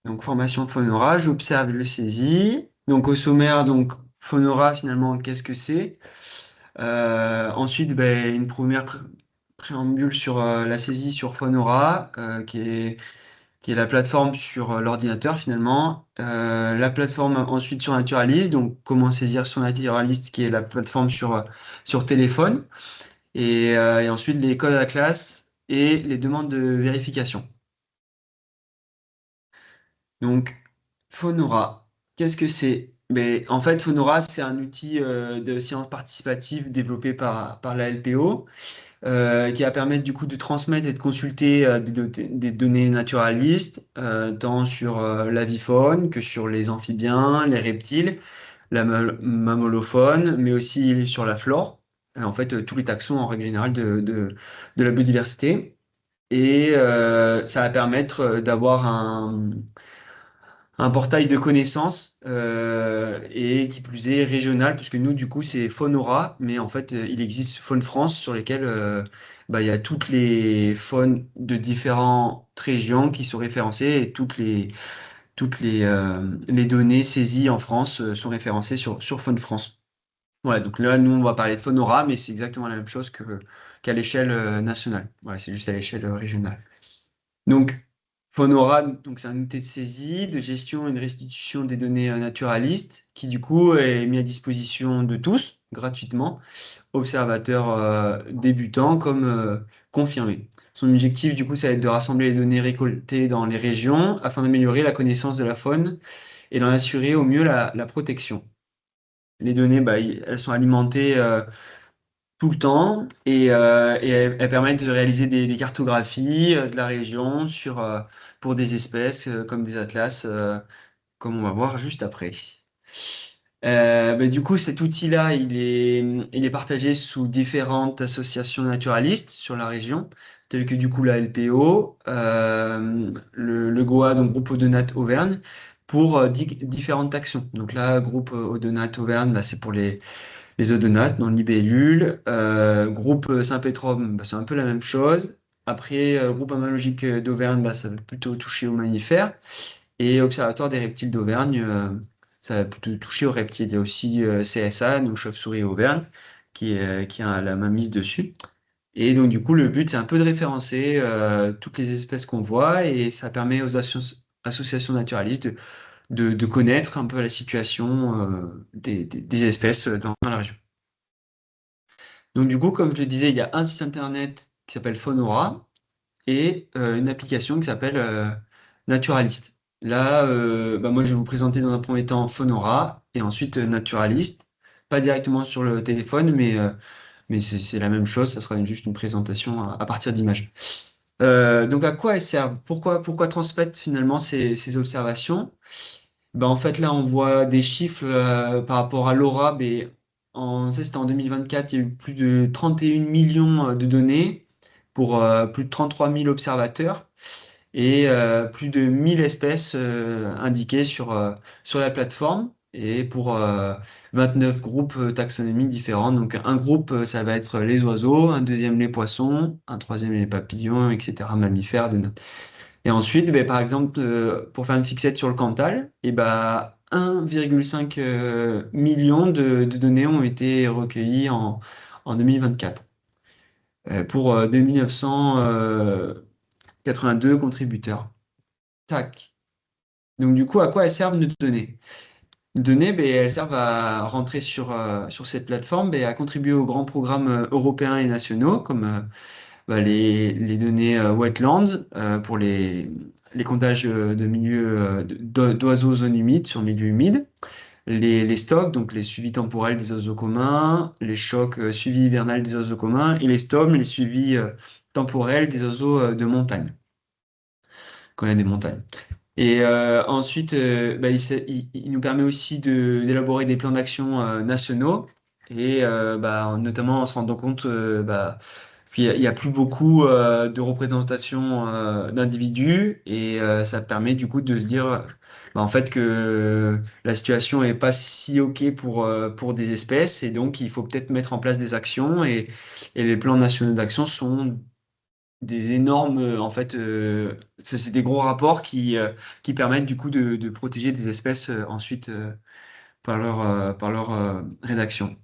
Donc, formation Fonora, j'observe le saisie. Donc, au sommaire, donc, Fonora, finalement, qu'est-ce que c'est? Ensuite, ben, une première préambule sur la saisie sur Fonora, qui est la plateforme sur l'ordinateur, finalement. La plateforme ensuite sur Naturalist, donc comment saisir sur Naturalist, qui est la plateforme sur téléphone. Et ensuite, les codes à la classe et les demandes de vérification. Donc, Fonora, qu'est-ce que c'est? Mais en fait, Fonora, c'est un outil de science participative développé par la LPO qui va permettre du coup de transmettre et de consulter des données naturalistes, tant sur la vie faune que sur les amphibiens, les reptiles, la mammalofaune, mais aussi sur la flore. En fait, tous les taxons en règle générale de la biodiversité. Et ça va permettre d'avoir un portail de connaissances et qui plus est régional, puisque nous, du coup, c'est Faunora, mais en fait, il existe Faune France sur lesquels bah, il y a toutes les faunes de différentes régions qui sont référencées et les données saisies en France sont référencées sur Faune France. Voilà, donc là, nous, on va parler de Faunora, mais c'est exactement la même chose qu'à l'échelle nationale. Voilà, c'est juste à l'échelle régionale. Donc, Fonora, donc c'est un outil de saisie, de gestion et de restitution des données naturalistes qui, du coup, est mis à disposition de tous, gratuitement, observateurs débutants comme confirmés. Son objectif, du coup, ça va être de rassembler les données récoltées dans les régions afin d'améliorer la connaissance de la faune et d'en assurer au mieux la protection. Les données, bah, elles sont alimentées tout le temps et elles permettent de réaliser des cartographies de la région pour des espèces comme des atlas, comme on va voir juste après. Du coup, cet outil-là, il est partagé sous différentes associations naturalistes sur la région, telles que du coup la LPO, le GOA, donc Groupe Audonate Auvergne, pour différentes actions. Donc là, Groupe Audonate Auvergne, bah, c'est pour les odonates dans Libellule. Groupe Saint-Pétrum, bah, c'est un peu la même chose. Après, groupe ammalogique d'Auvergne, bah, ça va plutôt toucher aux mammifères. Et Observatoire des reptiles d'Auvergne, ça va plutôt toucher aux reptiles. Il y a aussi CSA, donc Chauve-souris Auvergne, qui a la main mise dessus. Et donc, du coup, le but, c'est un peu de référencer toutes les espèces qu'on voit et ça permet aux associations naturalistes de connaître un peu la situation des espèces dans la région. Donc du coup, comme je te disais, il y a un site internet qui s'appelle Fonora et une application qui s'appelle Naturalist. Là, bah, moi, je vais vous présenter dans un premier temps Fonora et ensuite Naturalist. Pas directement sur le téléphone, mais c'est la même chose. Ça sera juste une présentation à partir d'images. Donc à quoi elles servent? Pourquoi transmettre finalement ces observations? Ben, en fait, là, on voit des chiffres par rapport à l'Aura. C'était en 2024, il y a eu plus de 31 millions de données pour plus de 33 000 observateurs et plus de 1000 espèces indiquées sur la plateforme et pour 29 groupes taxonomie différents. Donc, un groupe, ça va être les oiseaux, un deuxième, les poissons, un troisième, les papillons, etc., mammifères, et ensuite, ben, par exemple, pour faire une fixette sur le Cantal, et ben, 1,5 million de données ont été recueillies en 2024 pour 2982 contributeurs. Tac. Donc, du coup, à quoi elles servent nos données? Nos données, ben, elles servent à rentrer sur cette plateforme et à contribuer aux grands programmes européens et nationaux, comme bah, les données wetlands pour les comptages de milieux d'oiseaux zones humides sur milieu humide, les stocks, donc les suivis temporels des oiseaux communs, les chocs suivis hivernal des oiseaux communs, et les STOM, les suivis temporels des oiseaux de montagne, quand il y a des montagnes. Et ensuite, bah, il nous permet aussi d'élaborer des plans d'action nationaux et bah, notamment en se rendant compte bah, qu'il y a plus beaucoup de représentation d'individus et ça permet du coup de se dire bah, en fait que la situation est pas si OK pour des espèces et donc il faut peut-être mettre en place des actions et les plans nationaux d'action sont des énormes, en fait, enfin, c'est des gros rapports qui permettent du coup de protéger des espèces ensuite par leur rédaction.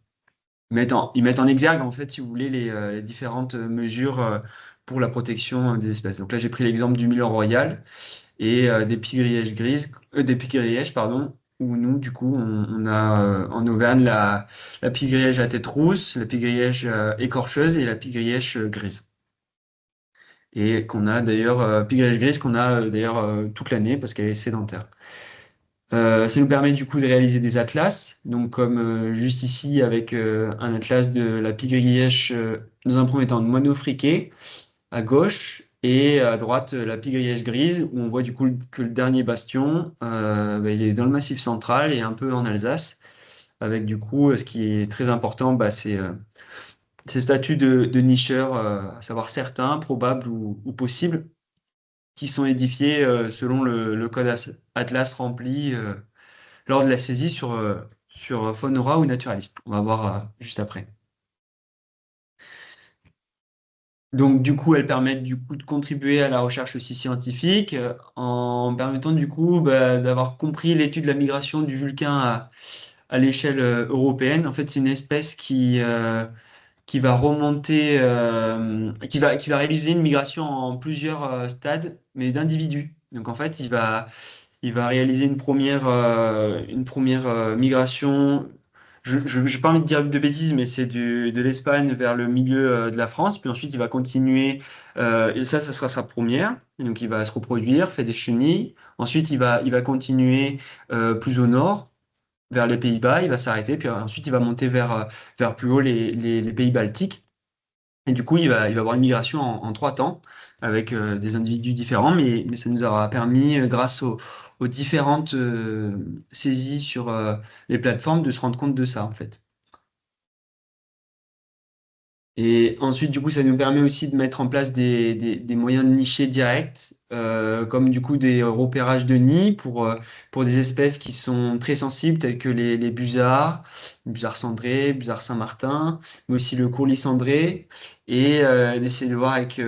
Ils mettent en exergue, en fait, si vous voulez, les différentes mesures pour la protection des espèces. Donc là, j'ai pris l'exemple du Miller Royal et des pies grièches, pardon, où nous, du coup, on a en Auvergne la pie grièche à tête rousse, la pie grièche écorcheuse et la pie grièche grise. Et qu'on a d'ailleurs, pie grièche grise, qu'on a d'ailleurs toute l'année parce qu'elle est sédentaire. Ça nous permet du coup de réaliser des atlas, donc comme juste ici avec un atlas de la pie grièche dans un premier temps monofriqué à gauche et à droite la pie grièche grise où on voit du coup que le dernier bastion bah, il est dans le Massif central et un peu en Alsace avec du coup ce qui est très important bah, c'est ces statuts de nicheurs, à savoir certains, probables ou possibles, qui sont édifiés selon le code Atlas rempli lors de la saisie sur Fonora ou Naturalist. On va voir juste après. Donc, du coup, elles permettent du coup de contribuer à la recherche aussi scientifique en permettant du coup bah, d'avoir compris l'étude de la migration du vulcain à l'échelle européenne. En fait, c'est une espèce qui va remonter, qui va réaliser une migration en plusieurs stades, mais d'individus. Donc, en fait, il va réaliser une première migration. Je n'ai pas envie de dire de bêtises, mais c'est de l'Espagne vers le milieu de la France. Puis ensuite, il va continuer, et ça sera sa première. Et donc, il va se reproduire, faire des chenilles. Ensuite, il va continuer plus au nord, vers les Pays-Bas. Il va s'arrêter. Puis ensuite, il va monter vers plus haut les pays baltiques. Et du coup, il va avoir une migration en trois temps avec des individus différents, mais ça nous aura permis, grâce aux différentes saisies sur les plateformes, de se rendre compte de ça, en fait. Et ensuite, du coup, ça nous permet aussi de mettre en place des moyens de nicher directs, comme du coup des repérages de nids pour des espèces qui sont très sensibles, telles que les busards cendrés, busards Saint-Martin, mais aussi le courlis cendré, et d'essayer de voir avec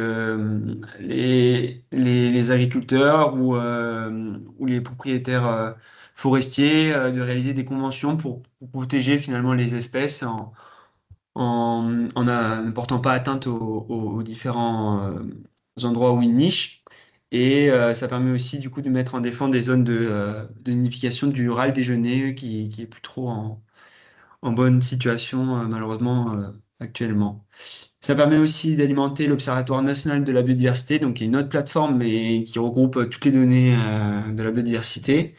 les agriculteurs ou les propriétaires forestiers, de réaliser des conventions pour protéger finalement les espèces ne portant pas atteinte aux différents endroits où ils nichent. Et ça permet aussi du coup de mettre en défense des zones de nidification du râle déjeuner qui est plus trop en bonne situation malheureusement actuellement. Ça permet aussi d'alimenter l'Observatoire national de la biodiversité, donc qui est une autre plateforme mais qui regroupe toutes les données de la biodiversité,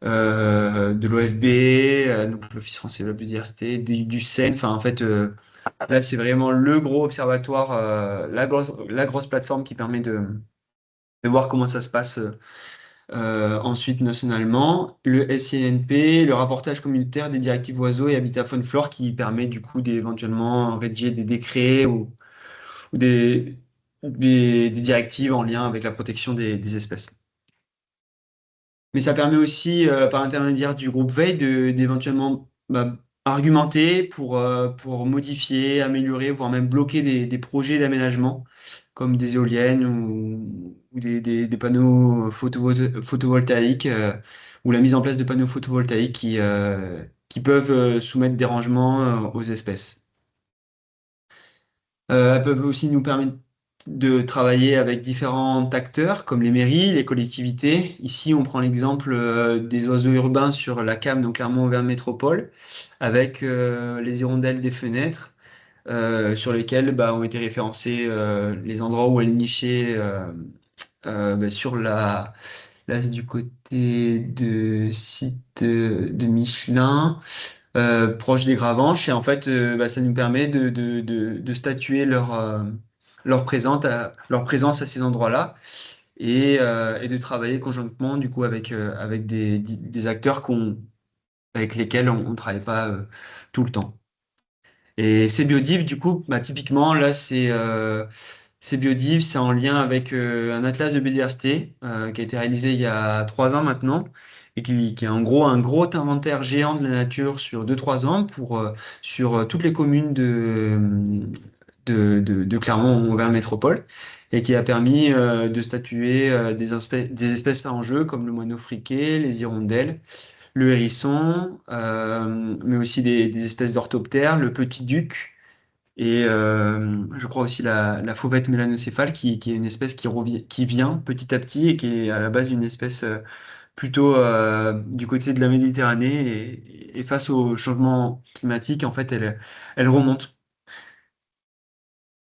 de l'OFB, donc l'Office français de la biodiversité, du CEN, enfin en fait là, c'est vraiment le gros observatoire, la grosse plateforme qui permet de voir comment ça se passe ensuite nationalement. Le SCNP, le rapportage communautaire des directives oiseaux et habitat faune flore qui permet du coup d'éventuellement rédiger des décrets ou des directives en lien avec la protection des espèces. Mais ça permet aussi, par l'intermédiaire du groupe Veille, d'éventuellement bah, argumenter pour modifier, améliorer, voire même bloquer des projets d'aménagement, comme des éoliennes ou des panneaux photovoltaïques, ou la mise en place de panneaux photovoltaïques qui peuvent soumettre des rangements aux espèces. Elles peuvent aussi nous permettre de travailler avec différents acteurs comme les mairies, les collectivités. Ici, on prend l'exemple des oiseaux urbains sur la CAM, donc Clermont-Auvergne Métropole, avec les hirondelles des fenêtres, sur lesquelles bah, ont été référencés les endroits où elles nichaient bah, sur là, c'est du côté de site de Michelin proche des Gravenches. Et en fait, bah, ça nous permet de statuer leur présence à ces endroits-là et de travailler conjointement du coup avec des acteurs avec lesquels on ne travaille pas tout le temps. Et ces biodives, du coup, bah, typiquement, là, ces biodives, c'est en lien avec un atlas de biodiversité qui a été réalisé il y a 3 ans maintenant et qui est en gros un gros inventaire géant de la nature sur 2-3 ans sur toutes les communes de Clermont-Auvergne Métropole et qui a permis de statuer des espèces à enjeu comme le moineau friqué, les hirondelles, le hérisson, mais aussi des espèces d'orthoptères, le petit duc et je crois aussi la fauvette mélanocéphale qui est une espèce qui vient petit à petit et qui est à la base une espèce plutôt du côté de la Méditerranée et face au changement climatique, en fait, elle remonte.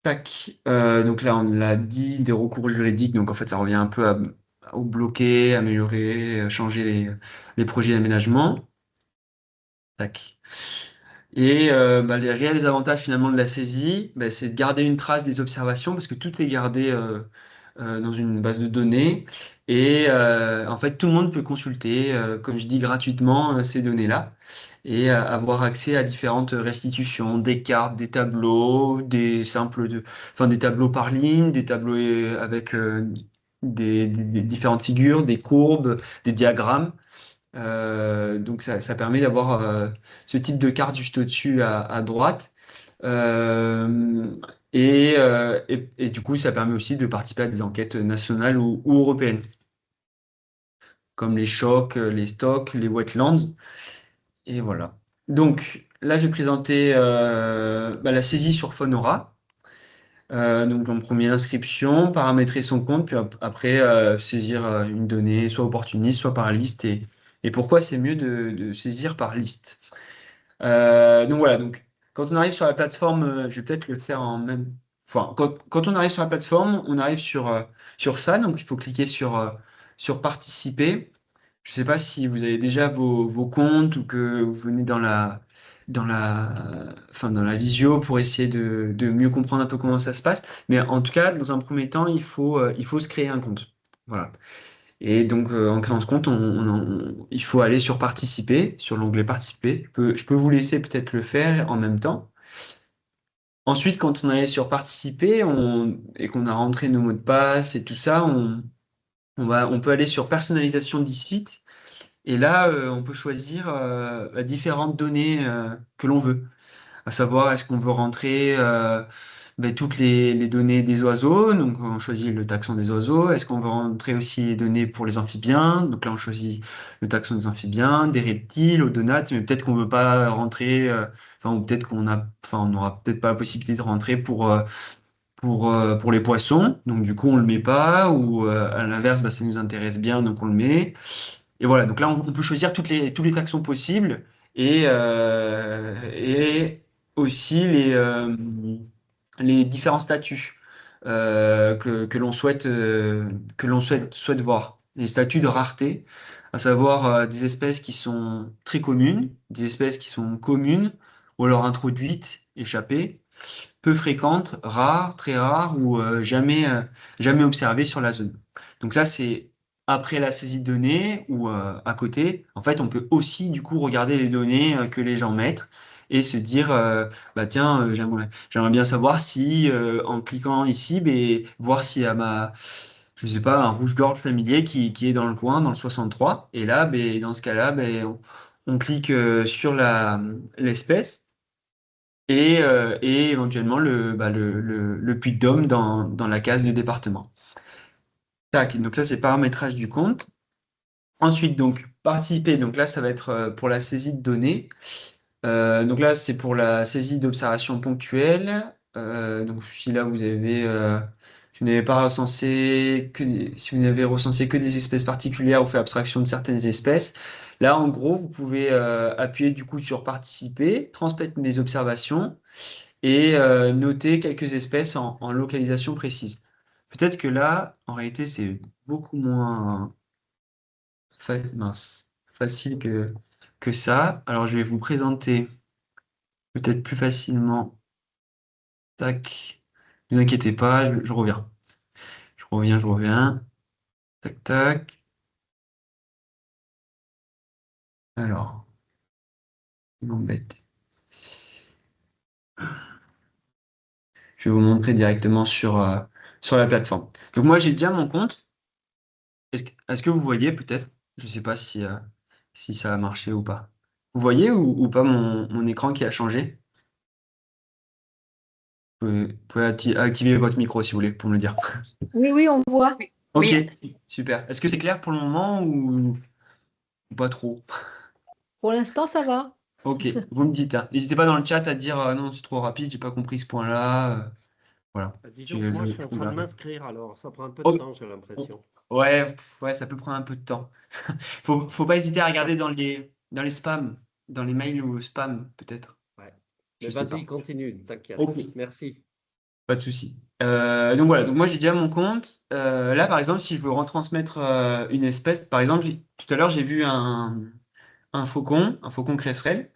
Tac. Donc là, on l'a dit, des recours juridiques. Donc en fait, ça revient un peu au bloquer, améliorer, changer les projets d'aménagement. Tac. Et bah, les réels avantages finalement de la saisie, bah, c'est de garder une trace des observations parce que tout est gardé dans une base de données. Et en fait, tout le monde peut consulter, comme je dis, gratuitement ces données-là et avoir accès à différentes restitutions, des cartes, des tableaux, enfin, des tableaux par ligne, des tableaux avec des différentes figures, des courbes, des diagrammes. Donc ça permet d'avoir ce type de carte juste au-dessus à droite. Euh, et du coup, ça permet aussi de participer à des enquêtes nationales ou européennes, comme les chocs, les stocks, les wetlands. Et voilà. Donc là, j'ai présenté bah, la saisie sur Fonora. Donc en premier, l'inscription, paramétrer son compte, puis après saisir une donnée, soit opportuniste, soit par liste. Et pourquoi c'est mieux de saisir par liste? Donc voilà, donc quand on arrive sur la plateforme, je vais peut-être le faire en même. Enfin, quand on arrive sur la plateforme, on arrive sur ça, donc il faut cliquer sur participer. Je ne sais pas si vous avez déjà vos comptes ou que vous venez dans la visio pour essayer de mieux comprendre un peu comment ça se passe. Mais en tout cas, dans un premier temps, il faut se créer un compte. Voilà. Et donc, en créant ce compte, il faut aller sur participer, sur l'onglet participer. Je peux vous laisser peut-être le faire en même temps. Ensuite, quand on est sur participer et qu'on a rentré nos mots de passe et tout ça, on peut aller sur personnalisation du site. Et là, on peut choisir différentes données que l'on veut. À savoir, est-ce qu'on veut rentrer toutes les données des oiseaux? Donc, on choisit le taxon des oiseaux. Est-ce qu'on veut rentrer aussi les données pour les amphibiens? Donc là, on choisit le taxon des amphibiens, des reptiles, odonates, mais peut-être qu'on veut pas rentrer, ou peut-être on n'aura peut-être pas la possibilité de rentrer pour les poissons. Donc, du coup, on le met pas, ou à l'inverse, bah, ça nous intéresse bien, donc on le met. Et voilà, donc là, on peut choisir tous les taxons possibles et aussi les différents statuts que l'on souhaite voir. Les statuts de rareté, à savoir des espèces qui sont très communes, des espèces qui sont communes, ou alors introduites, échappées, peu fréquentes, rares, très rares ou jamais observées sur la zone. Donc ça, c'est après la saisie de données ou à côté. En fait, on peut aussi du coup regarder les données que les gens mettent et se dire, bah tiens, j'aimerais bien savoir si en cliquant ici, ben, voir s'il y a je sais pas, un rouge-gorge familier qui est dans le coin, dans le 63. Et là, ben, dans ce cas-là, ben, on clique sur l'espèce et éventuellement le Puy-de-Dôme dans la case de département. Tac, donc ça c'est paramétrage du compte. Ensuite, donc participer, donc là ça va être pour la saisie de données. Donc là c'est pour la saisie d'observations ponctuelles. Donc si là vous avez, si vous n'avez pas recensé si vous n'avez recensé que des espèces particulières ou fait abstraction de certaines espèces, là en gros vous pouvez appuyer du coup sur participer, transmettre mes observations et noter quelques espèces en localisation précise. Peut-être que là, en réalité, c'est beaucoup moins facile que ça. Alors, je vais vous présenter peut-être plus facilement. Tac. Ne vous inquiétez pas, je reviens. Je reviens. Tac, tac. Alors, il m'embête. Je vais vous montrer directement sur la plateforme. Donc, moi, j'ai déjà mon compte. Est-ce que vous voyez peut-être? Je ne sais pas si ça a marché ou pas. Vous voyez ou pas mon écran qui a changé? Vous pouvez activer votre micro si vous voulez pour me le dire. Oui, oui, on voit. Ok, Oui, super. Est-ce que c'est clair pour le moment ou pas trop? pour l'instant, ça va. Ok, vous me dites, hein. N'hésitez pas dans le chat à dire non, c'est trop rapide, j'ai pas compris ce point-là. Voilà. Disons que moi, je suis Je en peux train de garder. m'inscrire, alors ça prend un peu de Oh, temps, j'ai oh. l'impression. Ouais, ouais, ça peut prendre un peu de temps. Faut pas hésiter à regarder dans les spams, dans les mails ou spam, peut-être. Ouais. Je Mais sais vas-y, pas. continue, t'inquiète. Ok. Merci. Pas de souci. Donc voilà, donc moi j'ai déjà mon compte. Là, par exemple, si je veux retransmettre une espèce, par exemple, tout à l'heure j'ai vu un faucon cresserelle.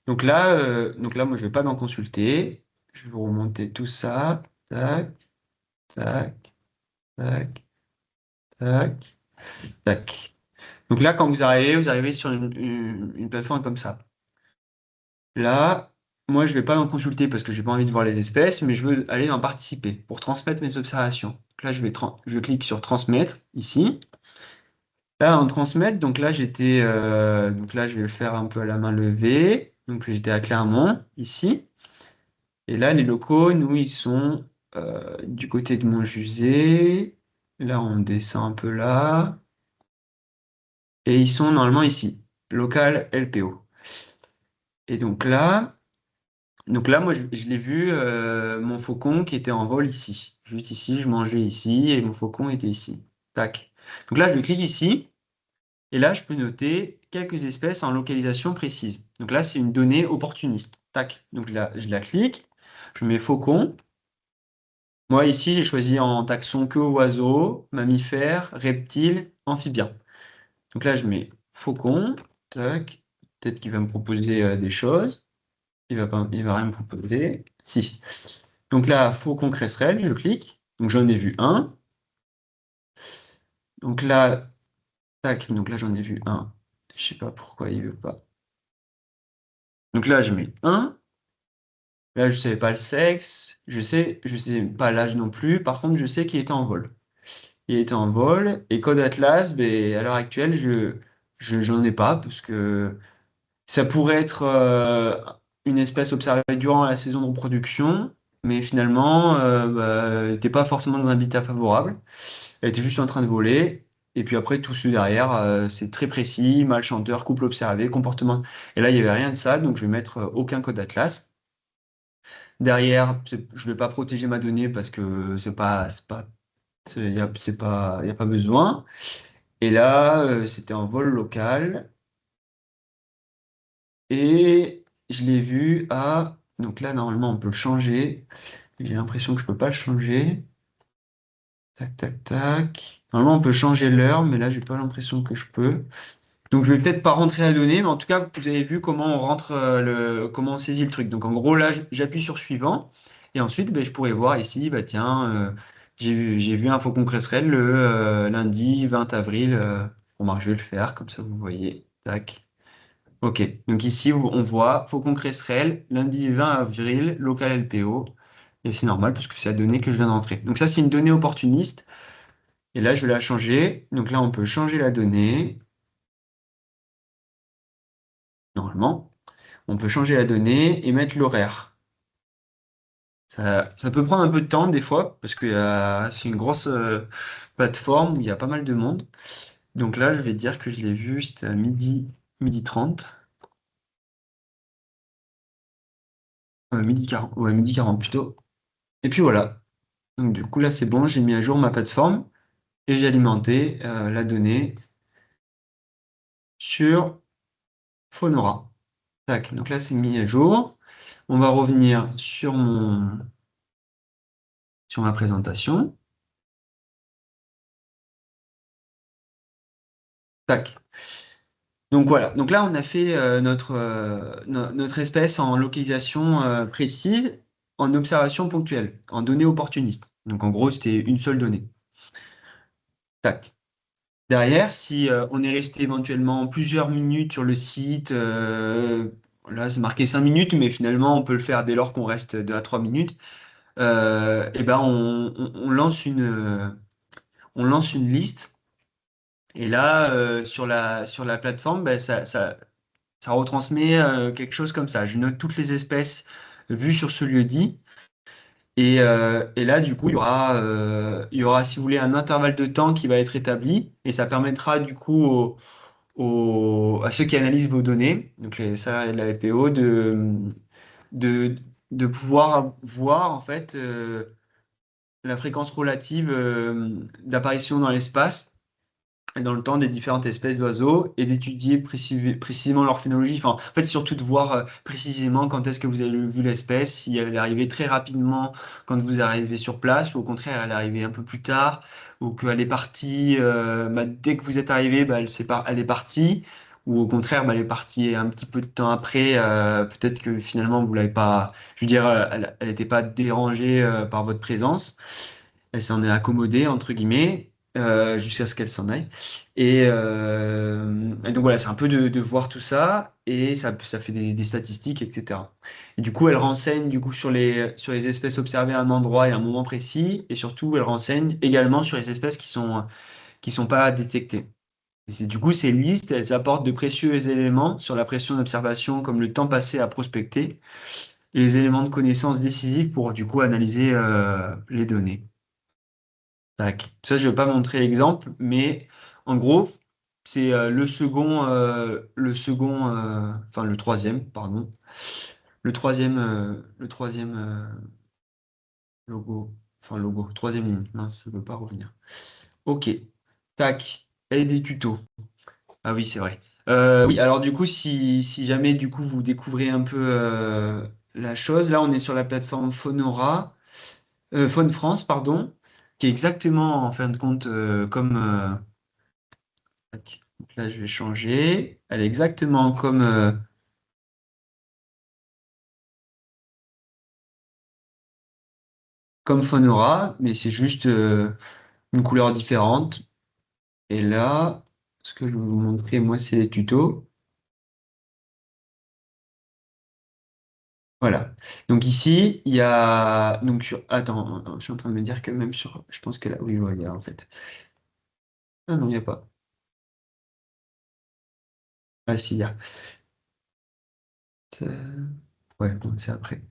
Donc là, moi je vais pas dans consulter. Je vais vous remonter tout ça. Tac, tac, tac, tac, tac. Donc là, quand vous arrivez sur une plateforme comme ça. Là, moi je vais pas dans consulter parce que j'ai pas envie de voir les espèces, mais je veux aller dans participer pour transmettre mes observations. Donc là, je clique sur transmettre ici. Là, en transmettre, donc là, je vais le faire un peu à la main levée. Donc j'étais à Clermont ici. Et là, les locaux, nous, ils sont du côté de Montjusé. Là, on descend un peu là. Et ils sont normalement ici, local LPO. Et donc là, moi, je l'ai vu, mon faucon qui était en vol ici. Juste ici, je mangeais ici et mon faucon était ici. Tac. Donc là, je clique ici. Et là, je peux noter quelques espèces en localisation précise. Donc là, c'est une donnée opportuniste. Tac. Donc là, je la clique. Je mets faucon. Moi, ici, j'ai choisi en taxon que oiseaux, mammifères, reptiles, amphibiens. Donc là, je mets faucon. Tac. Peut-être qu'il va me proposer des choses. Il va rien me proposer. Si. Donc là, faucon cresserelle, je clique. Donc j'en ai vu un. Donc là, tac. Donc là, j'en ai vu un. Je sais pas pourquoi il veut pas. Donc là, je mets un. Là, je savais pas le sexe. Je sais pas l'âge non plus. Par contre, je sais qu'il était en vol. Il était en vol. Et code Atlas, ben, à l'heure actuelle, j'en ai pas parce que ça pourrait être une espèce observée durant la saison de reproduction, mais finalement, elle n'était pas forcément dans un habitat favorable. Elle était juste en train de voler. Et puis après, tout ce derrière, c'est très précis, mâle chanteur, couple observé, comportement. Et là, il n'y avait rien de ça, donc je vais mettre aucun code Atlas. Derrière, je ne vais pas protéger ma donnée parce que y a pas besoin. Et là, c'était en vol local. Et je l'ai vu à... Donc là, normalement, on peut le changer. J'ai l'impression que je peux pas le changer. Tac, tac, tac. Normalement, on peut changer l'heure, mais là, j'ai pas l'impression que je peux. Donc, je vais peut-être pas rentrer la donnée, mais en tout cas, vous avez vu comment on rentre comment on saisit le truc. Donc, en gros, là, j'appuie sur suivant. Et ensuite, ben, je pourrais voir ici, bah, tiens, j'ai vu un faucon cresserelle le lundi 20 avril. Bon, bah, je vais le faire, comme ça, vous voyez. Tac. Ok, donc ici on voit Faucon Cresserelle, lundi 20 avril, local LPO, et c'est normal parce que c'est la donnée que je viens d'entrer. Donc ça c'est une donnée opportuniste, et là je vais la changer. Donc là on peut changer la donnée, normalement. On peut changer la donnée et mettre l'horaire. Ça peut prendre un peu de temps des fois, parce que c'est une grosse plateforme où il y a pas mal de monde. Donc là je vais dire que je l'ai vu, c'était à midi 30, midi 40, ouais, midi 40 plutôt. Et puis voilà. Donc du coup là c'est bon, j'ai mis à jour ma plateforme. Et j'ai alimenté la donnée sur Phonora. Tac, donc là c'est mis à jour. On va revenir sur ma présentation. Tac. Donc voilà, donc là on a fait notre espèce en localisation précise, en observation ponctuelle, en données opportunistes. Donc en gros c'était une seule donnée. Tac. Derrière, si on est resté éventuellement plusieurs minutes sur le site, là c'est marqué 5 minutes, mais finalement on peut le faire dès lors qu'on reste 2 à 3 minutes, et ben on lance une liste, et là sur la plateforme, ben, ça retransmet quelque chose comme ça. Je note toutes les espèces vues sur ce lieu-dit, Et là, du coup, il y aura, si vous voulez, un intervalle de temps qui va être établi et ça permettra, du coup, à ceux qui analysent vos données, donc les salariés de la LPO, de, de pouvoir voir, en fait, la fréquence relative d'apparition dans l'espace et dans le temps des différentes espèces d'oiseaux et d'étudier précisément leur phénologie. Enfin, en fait, surtout de voir précisément quand est-ce que vous avez vu l'espèce, si elle est arrivée très rapidement quand vous arrivez sur place, ou au contraire, elle est arrivée un peu plus tard, ou qu'elle est partie, dès que vous êtes arrivé, elle est partie, ou au contraire, elle est partie un petit peu de temps après, peut-être que finalement, vous l'avez pas, je veux dire, elle n'était pas dérangée par votre présence. Elle s'en est accommodée, entre guillemets, jusqu'à ce qu'elle s'en aille. Et donc voilà, c'est un peu de voir tout ça, et ça fait des statistiques, etc. Et du coup, elle renseigne du coup, sur les espèces observées à un endroit et à un moment précis, et surtout, elle renseigne également sur les espèces qui sont pas détectées. Du coup, ces listes, elles apportent de précieux éléments sur la pression d'observation, comme le temps passé à prospecter, et les éléments de connaissance décisifs pour du coup analyser les données. Tac. Ça, je ne vais pas montrer l'exemple, mais en gros, c'est enfin le troisième, pardon, le troisième logo, enfin logo, troisième ligne. Mince, ça ne veut pas revenir. Ok. Tac. Et des tutos. Ah oui, c'est vrai. Oui, alors du coup, si jamais du coup vous découvrez un peu la chose, là, on est sur la plateforme Phone France, pardon, qui est exactement en fin de compte comme tac. Donc là, je vais changer. Elle est exactement comme Phonora, mais c'est juste une couleur différente. Et là, ce que je vais vous montrer, moi, c'est les tutos. Voilà. Donc ici, il y a. Donc Attends, je suis en train de me dire que même sur. Je pense que là, oui, ouais, il y a en fait. Ah non, il n'y a pas. Ah si, il y a. Ouais, bon, c'est après.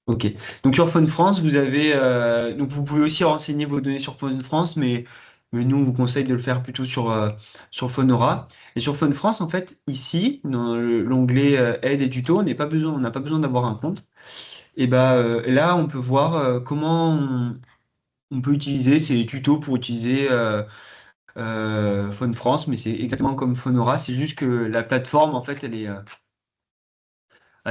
Ok. Donc sur Phone France, donc vous pouvez aussi renseigner vos données sur Phone France, mais nous on vous conseille de le faire plutôt sur Phonora. Et sur Phone France, en fait, ici, dans l'onglet aide et tuto, on n'a pas besoin d'avoir un compte. Et là, on peut voir comment on peut utiliser ces tutos pour utiliser Phone France, mais c'est exactement comme Phonora, c'est juste que la plateforme, en fait, elle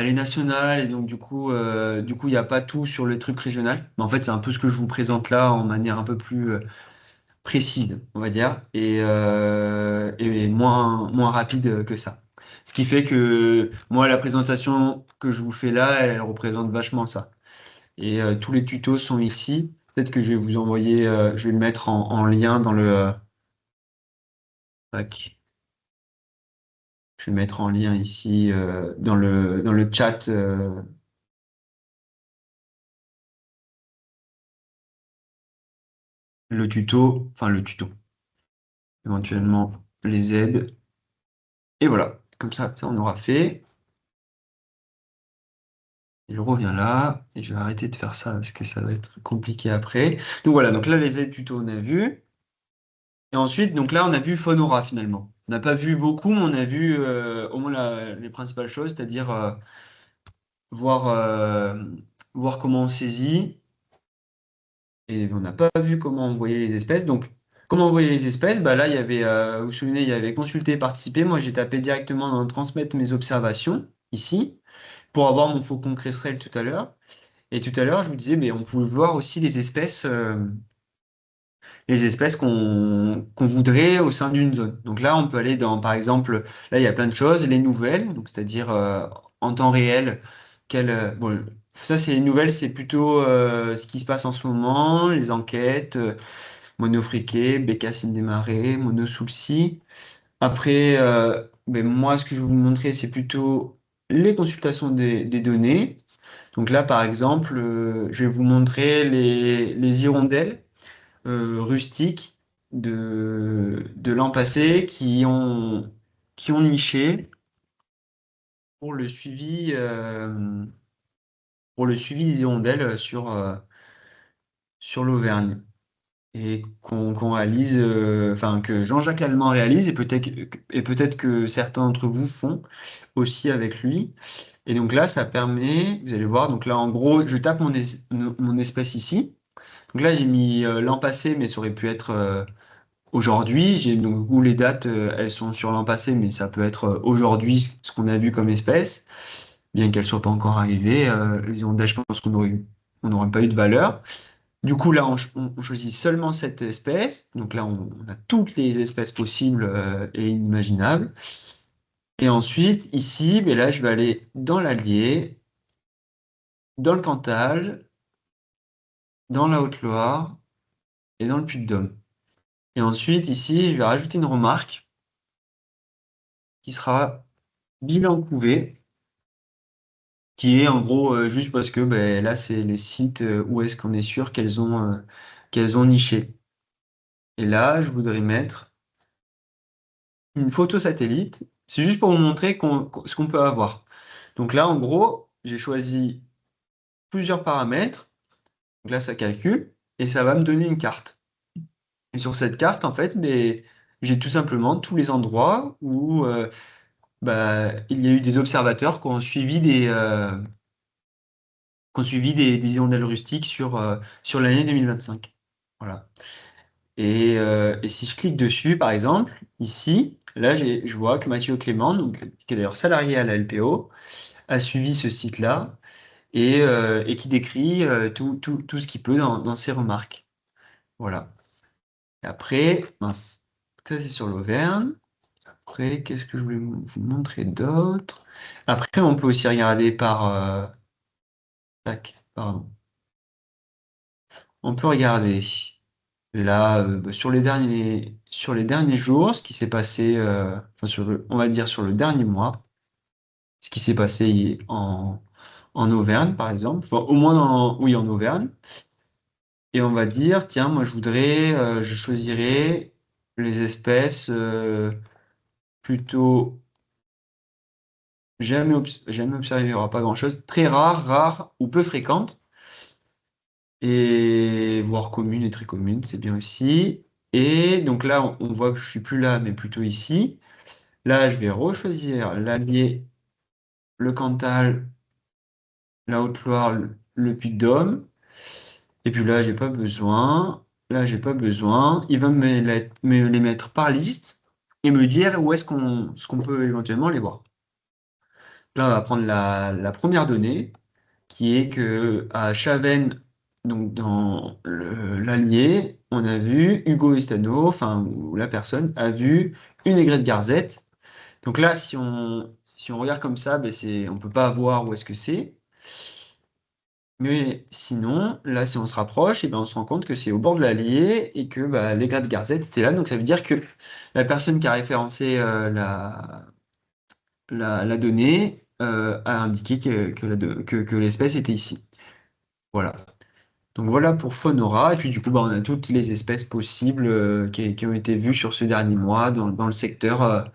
est nationale et donc il n'y a pas tout sur le truc régional. Mais en fait, c'est un peu ce que je vous présente là en manière un peu plus précise, on va dire, et moins rapide que ça. Ce qui fait que moi, la présentation que je vous fais là, elle représente vachement ça. Et tous les tutos sont ici. Peut-être que je vais vous envoyer, je vais le mettre en lien dans tac. Je vais le mettre en lien ici dans le chat. Le tuto, éventuellement les aides. Et voilà, comme ça on aura fait. Il revient là, et je vais arrêter de faire ça parce que ça va être compliqué après. Donc voilà, donc là les aides tuto on a vu. Et ensuite, donc là on a vu Phonora finalement. On n'a pas vu beaucoup, mais on a vu au moins les principales choses, c'est-à-dire voir, voir comment on saisit. Et on n'a pas vu comment envoyer les espèces. Donc, comment envoyer les espèces? Bah là, il y avait, vous vous souvenez, il y avait consulter, participer. Moi, j'ai tapé directement dans transmettre mes observations, ici, pour avoir mon faucon cresserelle tout à l'heure. Et tout à l'heure, je vous disais, mais on pouvait voir aussi les espèces qu'on voudrait au sein d'une zone. Donc là, on peut aller dans, par exemple, là, il y a plein de choses, les nouvelles, donc c'est-à-dire en temps réel, bon, ça, c'est les nouvelles, c'est plutôt ce qui se passe en ce moment, les enquêtes. Mono friqué, bécassine des marais, mono soulcy. Après, moi, ce que je vais vous montrer, c'est plutôt les consultations des données. Donc là, par exemple, je vais vous montrer les hirondelles rustiques de l'an passé qui ont niché pour le suivi, des hirondelles sur l'Auvergne et qu'on réalise, enfin que Jean-Jacques Allemand réalise et peut-être que certains d'entre vous font aussi avec lui. Et donc là, ça permet, vous allez voir, donc là en gros, je tape mon espèce ici. Donc là, j'ai mis l'an passé, mais ça aurait pu être aujourd'hui. Donc où les dates, elles sont sur l'an passé, mais ça peut être aujourd'hui ce qu'on a vu comme espèce, bien qu'elles soient pas encore arrivées. Les ondages, je pense on n'aurait pas eu de valeur. Du coup, là, on choisit seulement cette espèce. Donc là, on a toutes les espèces possibles et inimaginables. Et ensuite, ici, ben là, je vais aller dans l'Allier, dans le Cantal, dans la Haute-Loire et dans le Puy-de-Dôme. Et ensuite, ici, je vais rajouter une remarque qui sera bilan couvé, qui est en gros juste parce que ben, là, c'est les sites où est-ce qu'on est sûr qu'elles ont niché. Et là, je voudrais mettre une photo satellite. C'est juste pour vous montrer ce qu'on peut avoir. Donc là, en gros, j'ai choisi plusieurs paramètres. Donc là, ça calcule et ça va me donner une carte. Et sur cette carte, en fait, mais, j'ai tout simplement tous les endroits où bah, il y a eu des observateurs qui ont suivi des hirondelles rustiques sur l'année 2025. Voilà. Et si je clique dessus, par exemple, ici, là, je vois que Mathieu Clément, donc, qui est d'ailleurs salarié à la LPO, a suivi ce site-là et qui décrit tout ce qu'il peut dans ses remarques. Voilà. Et après, mince, ça c'est sur l'Auvergne. Après, qu'est-ce que je voulais vous montrer d'autre? Après, on peut aussi regarder tac, pardon. On peut regarder là bah, sur les derniers jours, ce qui s'est passé, enfin, on va dire sur le dernier mois, ce qui s'est passé en Auvergne, par exemple. Enfin, au moins oui, en Auvergne. Et on va dire, tiens, moi je choisirais les espèces plutôt jamais observé, il n'y aura pas grand-chose, très rares ou peu fréquentes, et voire communes et très communes, c'est bien aussi. Et donc là, on voit que je suis plus là, mais plutôt ici. Là, je vais rechoisir l'Allier, le Cantal, la Haute-Loire, le Puy-de-Dôme. Et puis là, j'ai pas besoin. Là, j'ai pas besoin. Il va me les mettre par liste et me dire où est-ce ce qu'on peut éventuellement les voir. Là, on va prendre la première donnée, qui est que à Chavennes, donc dans l'Allier, on a vu Hugo Estano, enfin, où la personne a vu une aigrette garzette. Donc là, si on regarde comme ça, ben on peut pas voir où est-ce que c'est. Mais sinon, là, si on se rapproche, et ben, on se rend compte que c'est au bord de l'Allier et que bah, l'aigrette garzette était là. Donc ça veut dire que la personne qui a référencé la donnée a indiqué que l'espèce était ici. Voilà. Donc voilà pour Faunora. Et puis du coup, bah, on a toutes les espèces possibles qui ont été vues sur ce dernier mois dans le secteur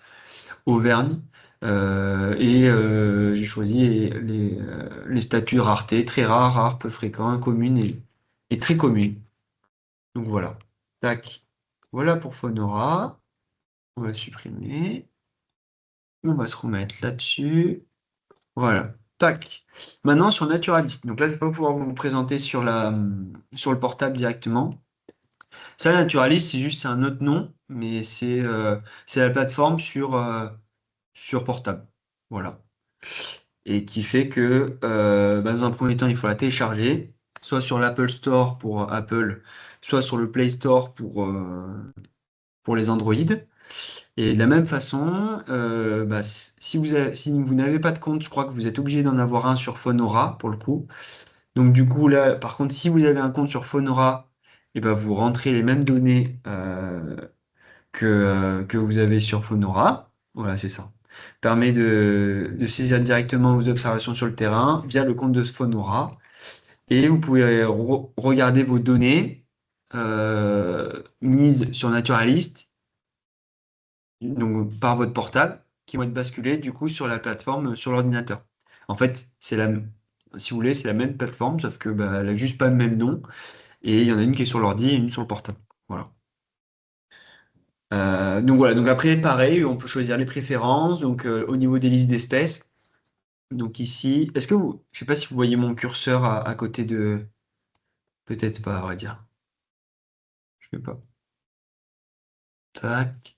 Auvergne. J'ai choisi les statuts de rareté, très rares, rares, peu fréquents, communes et très communes. Donc voilà. Tac. Voilà pour Faunora. On va supprimer. On va se remettre là-dessus. Voilà. Tac. Maintenant sur Naturalist. Donc là, je ne vais pas pouvoir vous présenter sur le portable directement. Ça, Naturalist, c'est un autre nom, mais c'est la plateforme sur portable. Voilà. Et qui fait que bah, dans un premier temps, il faut la télécharger, soit sur l'Apple Store pour Apple, soit sur le Play Store pour les Android. Et de la même façon, bah, si vous n'avez pas de compte, je crois que vous êtes obligé d'en avoir un sur Phonora pour le coup. Donc du coup, là, par contre, si vous avez un compte sur Phonora, et ben, vous rentrez les mêmes données que vous avez sur Phonora. Voilà, c'est ça. Permet de saisir directement vos observations sur le terrain via le compte de Phonora. Et vous pouvez regarder vos données mises sur Naturalist, donc par votre portable, qui vont être basculées du coup sur la plateforme sur l'ordinateur. En fait, si vous voulez, c'est la même plateforme, sauf que bah, elle n'a juste pas le même nom. et il y en a une qui est sur l'ordi et une sur le portable. Voilà. Donc voilà, donc après, pareil, on peut choisir les préférences, donc au niveau des listes d'espèces. Donc ici, je sais pas si vous voyez mon curseur à côté de, peut-être pas, à vrai dire. Je sais pas. Tac.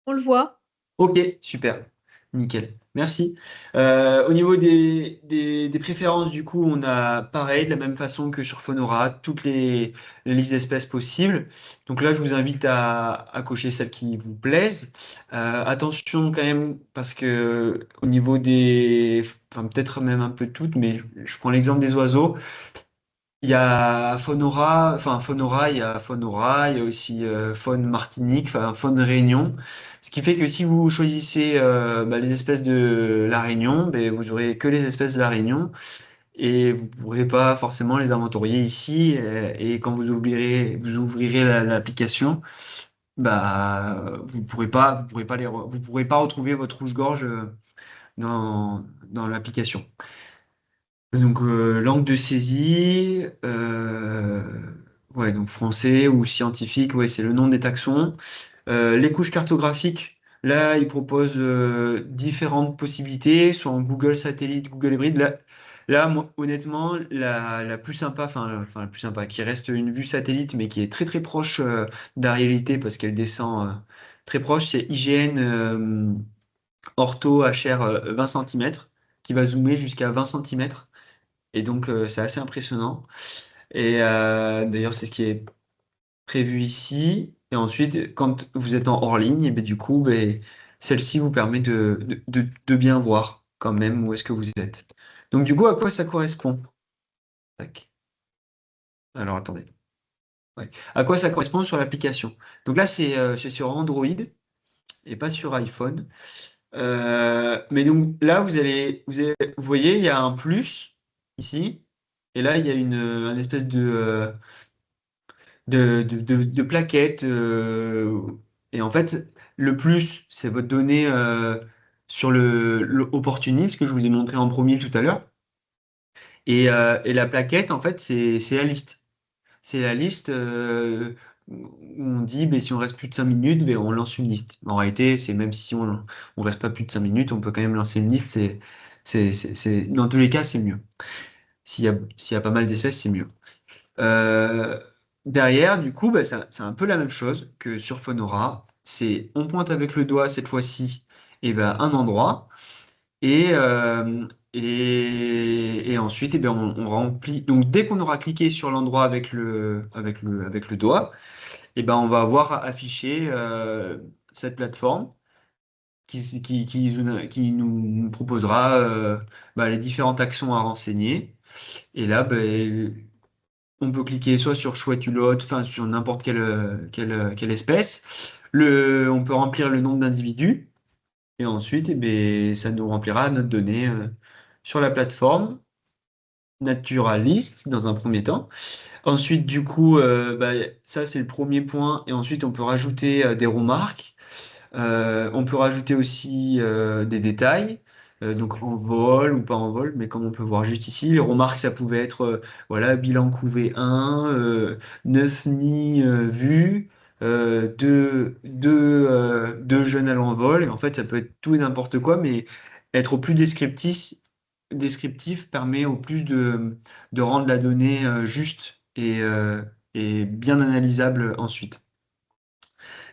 On le voit. Ok, super. Nickel. Merci. Au niveau des préférences, du coup, on a pareil, de la même façon que sur Phonora, toutes les listes d'espèces possibles. Donc là, je vous invite à cocher celles qui vous plaisent. Attention quand même, parce que au niveau enfin peut-être même un peu toutes, mais je prends l'exemple des oiseaux. Il y a Faunora, enfin Faunora, il y a aussi Faune Martinique, enfin Faune Réunion. Ce qui fait que si vous choisissez les espèces de la Réunion, ben, vous aurez que les espèces de la Réunion et vous ne pourrez pas forcément les inventorier ici. Et quand vous ouvrirez l'application, vous pourrez pas vous pourrez pas retrouver votre rouge-gorge dans l'application. Donc, langue de saisie, ouais, donc français ou scientifique, ouais, c'est le nom des taxons. Les couches cartographiques, là, ils proposent différentes possibilités, soit en Google Satellite, Google Hybride. Moi, honnêtement, la plus sympa, enfin la plus sympa, qui reste une vue satellite, mais qui est très très proche de la réalité parce qu'elle descend très proche, c'est IGN Ortho HR 20 cm, qui va zoomer jusqu'à 20 cm. Et donc, c'est assez impressionnant. Et d'ailleurs, c'est ce qui est prévu ici. Et ensuite, quand vous êtes en hors ligne, et ben, du coup, ben, celle-ci vous permet de bien voir quand même où est-ce que vous êtes. Donc, du coup, à quoi ça correspond? Tac. Alors, attendez. Ouais. À quoi ça correspond sur l'application? Donc là, c'est sur Android et pas sur iPhone. Mais donc là, vous voyez, il y a un plus ici. Et là, il y a un espèce de plaquettes. Et en fait, le plus, c'est votre donnée sur le opportuniste que je vous ai montré en premier tout à l'heure. Et la plaquette, en fait, c'est la liste. C'est la liste où on dit, ben, si on reste plus de 5 minutes, ben, on lance une liste. En réalité, c'est même si on reste pas plus de 5 minutes, on peut quand même lancer une liste. Dans tous les cas, c'est mieux. S'il y a pas mal d'espèces, c'est mieux. Euh, Derrière, du coup, bah, c'est un peu la même chose que sur Phonora. On pointe avec le doigt cette fois-ci et ben, un endroit et, et ensuite on remplit. Donc dès qu'on aura cliqué sur l'endroit avec le doigt, et ben, on va avoir affiché cette plateforme qui nous proposera les différentes actions à renseigner. Et là, ben, on peut cliquer soit sur chouette ulotte, enfin sur n'importe quelle espèce. On peut remplir le nombre d'individus et ensuite, eh ben, ça nous remplira notre donnée sur la plateforme Naturalist dans un premier temps. Ensuite, du coup, ça c'est le premier point. Et ensuite, on peut rajouter des remarques. On peut rajouter aussi des détails, donc en vol ou pas en vol, mais comme on peut voir juste ici, les remarques, ça pouvait être voilà, bilan couvé 1, 9 nids vus, deux jeunes à l'envol. Et en fait, ça peut être tout et n'importe quoi, mais être au plus descriptif permet au plus de rendre la donnée juste et bien analysable ensuite.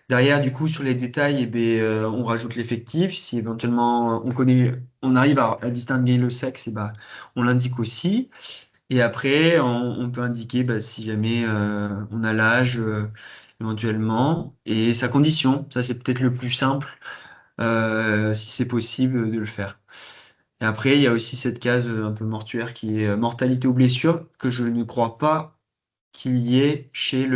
Derrière, du coup, sur les détails, eh ben, on rajoute l'effectif. Si éventuellement on arrive à distinguer le sexe, on l'indique aussi. Et après, on peut indiquer si jamais on a l'âge éventuellement et sa condition. Ça, c'est peut-être le plus simple, si c'est possible de le faire. Et après, il y a aussi cette case un peu mortuaire qui est mortalité ou blessure, que je ne crois pas qu'il y ait chez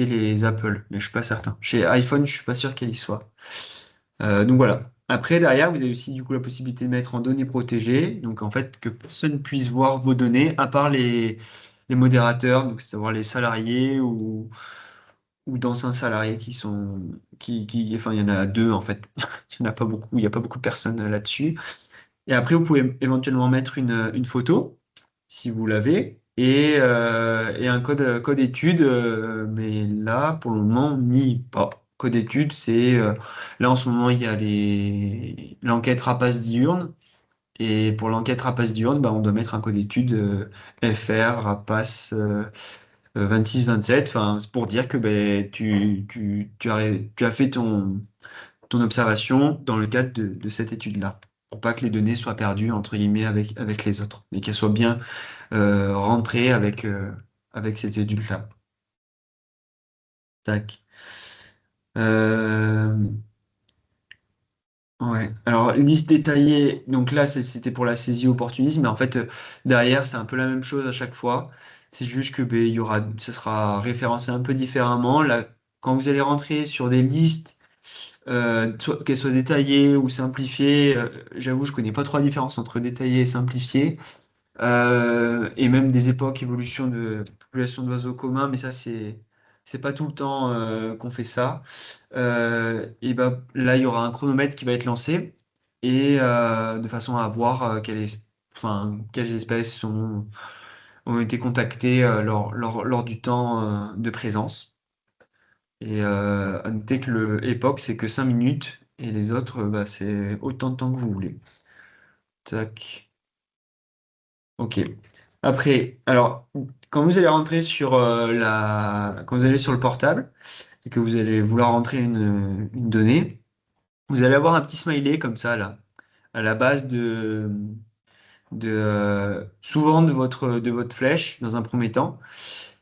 les Apple, mais je suis pas certain. Chez iPhone, je suis pas sûr qu'elle y soit. Donc voilà. Après, derrière, vous avez aussi du coup la possibilité de mettre en données protégées. Donc en fait, que personne puisse voir vos données, à part les modérateurs, donc c'est-à-dire les salariés ou d'anciens salariés enfin, il y en a deux en fait. Il y en a pas beaucoup, il n'y a pas beaucoup de personnes là-dessus. Et après, vous pouvez éventuellement mettre une photo. si vous l'avez, et un code étude, mais là, pour le moment, on n'y est pas. Code étude, là en ce moment, il y a l'enquête rapace diurne, et pour l'enquête rapace diurne, bah, on doit mettre un code étude FR rapace 26-27. Enfin, c'est pour dire que ben, tu as fait ton observation dans le cadre de cette étude-là, pour pas que les données soient perdues, entre guillemets, avec les autres, mais qu'elles soient bien rentrées avec cette étude-là. Tac. Euh, ouais. Alors, liste détaillée, donc là, c'était pour la saisie opportunisme, mais en fait, derrière, c'est un peu la même chose à chaque fois. C'est juste que ben, ça sera référencé un peu différemment. Là, quand vous allez rentrer sur des listes, qu'elles soient détaillées ou simplifiées, j'avoue, je connais pas trop la différence entre détaillé et simplifié. Et même des époques, évolution de population d'oiseaux communs, mais ça, c'est pas tout le temps qu'on fait ça. Et ben, là, il y aura un chronomètre qui va être lancé et de façon à voir quelles espèces ont été contactées lors du temps de présence. Et à noter que le époque, c'est que 5 minutes et les autres, bah, c'est autant de temps que vous voulez. Tac. Ok. Après, alors, quand vous allez rentrer quand vous allez sur le portable et que vous allez vouloir rentrer une donnée, vous allez avoir un petit smiley comme ça, là, à la base souvent de votre flèche dans un premier temps.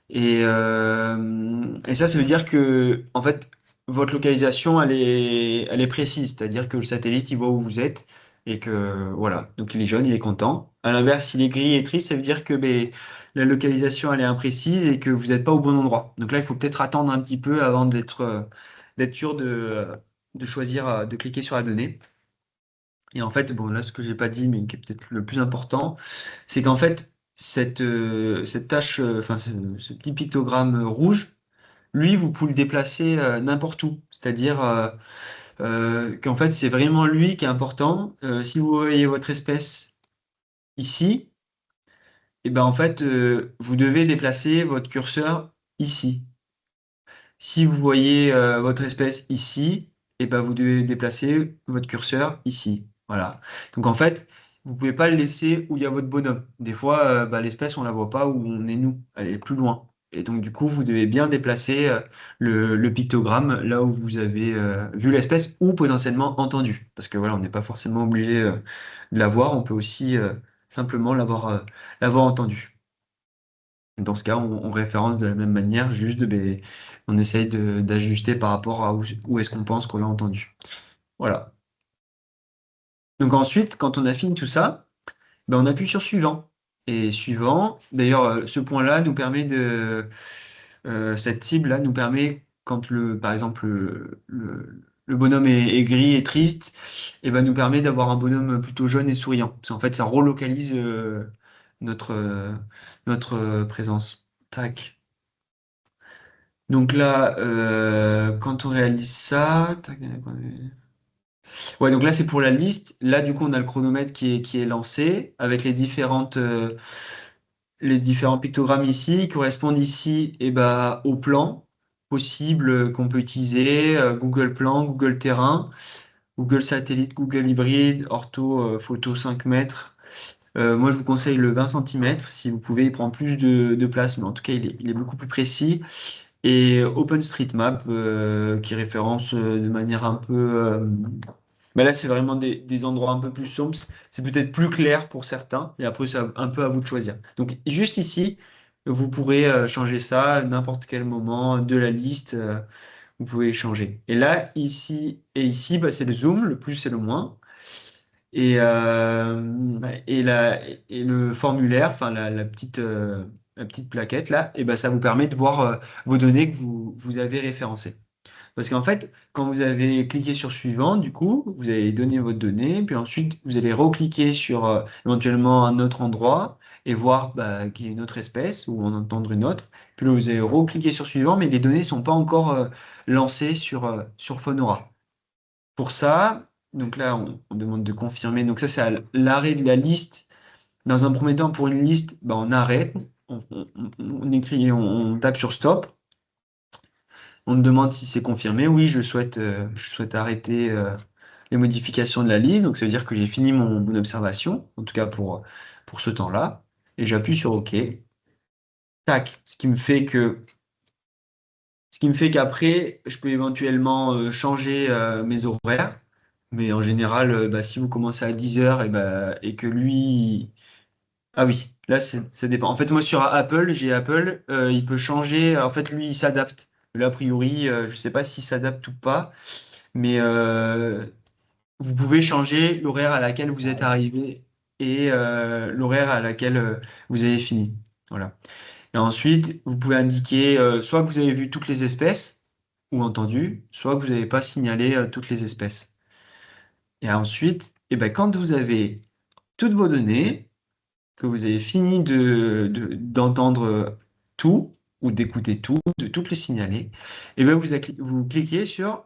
Et ça veut dire que, en fait, votre localisation, elle est précise, c'est-à-dire que le satellite, il voit où vous êtes et que, voilà, donc il est jaune, il est content. À l'inverse, s'il est gris et triste, ça veut dire que ben, la localisation, elle est imprécise et que vous n'êtes pas au bon endroit. Donc là, il faut peut-être attendre un petit peu avant d'être sûr de choisir, de cliquer sur la donnée. Et en fait, bon, là, ce que j'ai pas dit, mais qui est peut-être le plus important, c'est qu'en fait, cette tâche, enfin, ce petit pictogramme rouge, lui, vous pouvez le déplacer n'importe où. C'est-à-dire qu'en fait, c'est vraiment lui qui est important. Si vous voyez votre espèce ici, et ben en fait, vous devez déplacer votre curseur ici. Si vous voyez votre espèce ici, et ben vous devez déplacer votre curseur ici. Voilà. Donc en fait, vous pouvez pas le laisser où il y a votre bonhomme. Des fois, bah, l'espèce, on la voit pas où on est nous. Elle est plus loin. Et donc du coup, vous devez bien déplacer le pictogramme là où vous avez vu l'espèce ou potentiellement entendu. Parce que voilà, on n'est pas forcément obligé de la voir. On peut aussi simplement l'avoir entendu. Dans ce cas, on référence de la même manière, juste on essaye d'ajuster par rapport à où est-ce qu'on pense qu'on l'a entendu. Voilà. Donc ensuite, quand on a fini tout ça, ben on appuie sur suivant. Et suivant, d'ailleurs, ce point-là nous permet cette cible-là nous permet, quand par exemple, le bonhomme est gris et triste, et ben nous permet d'avoir un bonhomme plutôt jaune et souriant. Parce qu'en fait, ça relocalise notre présence. Tac. Donc là, quand on réalise ça, tac, ouais, donc là c'est pour la liste. Là, du coup, on a le chronomètre qui est lancé avec les différents pictogrammes ici. Ils correspondent ici au plan possible qu'on peut utiliser, Google Plan, Google Terrain, Google Satellite, Google Hybride, Ortho, photo 5 mètres. Moi, je vous conseille le 20 centimètres. Si vous pouvez, il prend plus de place, mais en tout cas, il est beaucoup plus précis. Et OpenStreetMap qui référence de manière un peu. Mais là, c'est vraiment des endroits un peu plus sombres. C'est peut-être plus clair pour certains. Et après, c'est un peu à vous de choisir. Donc, juste ici, vous pourrez changer ça à n'importe quel moment de la liste. Vous pouvez changer. Et là, ici et ici, bah, c'est le zoom. Le plus et le moins. Et le formulaire, enfin la petite plaquette là, et ben ça vous permet de voir vos données que vous avez référencées. Parce qu'en fait, quand vous avez cliqué sur suivant, du coup, vous allez donner votre donnée, puis ensuite vous allez recliquer sur éventuellement un autre endroit et voir bah, qu'il y a une autre espèce ou en entendre une autre. Puis là, vous allez recliquer sur suivant, mais les données ne sont pas encore lancées sur Phonora. Pour ça, donc là, on demande de confirmer. Donc ça, c'est à l'arrêt de la liste Dans un premier temps, pour une liste, ben, on arrête, on écrit, on tape sur stop, on te demande si c'est confirmé. Oui, je souhaite arrêter les modifications de la liste, donc ça veut dire que j'ai fini mon observation, en tout cas pour ce temps-là, et j'appuie sur OK. Tac, ce qui me fait qu'après, je peux éventuellement changer mes horaires. Mais en général, bah, si vous commencez à 10 heures et que lui... Ah oui, là, ça dépend. En fait, moi, sur Apple, j'ai Apple, il peut changer. En fait, lui, il s'adapte. Là, a priori, je ne sais pas s'il s'adapte ou pas. Mais vous pouvez changer l'horaire à laquelle vous êtes arrivé et l'horaire à laquelle vous avez fini. Voilà. Et ensuite, vous pouvez indiquer soit que vous avez vu toutes les espèces ou entendu, soit que vous n'avez pas signalé toutes les espèces. Et ensuite, ben, quand vous avez toutes vos données, que vous avez fini d'entendre tout ou d'écouter tout, de toutes les signaler, et ben vous cliquez sur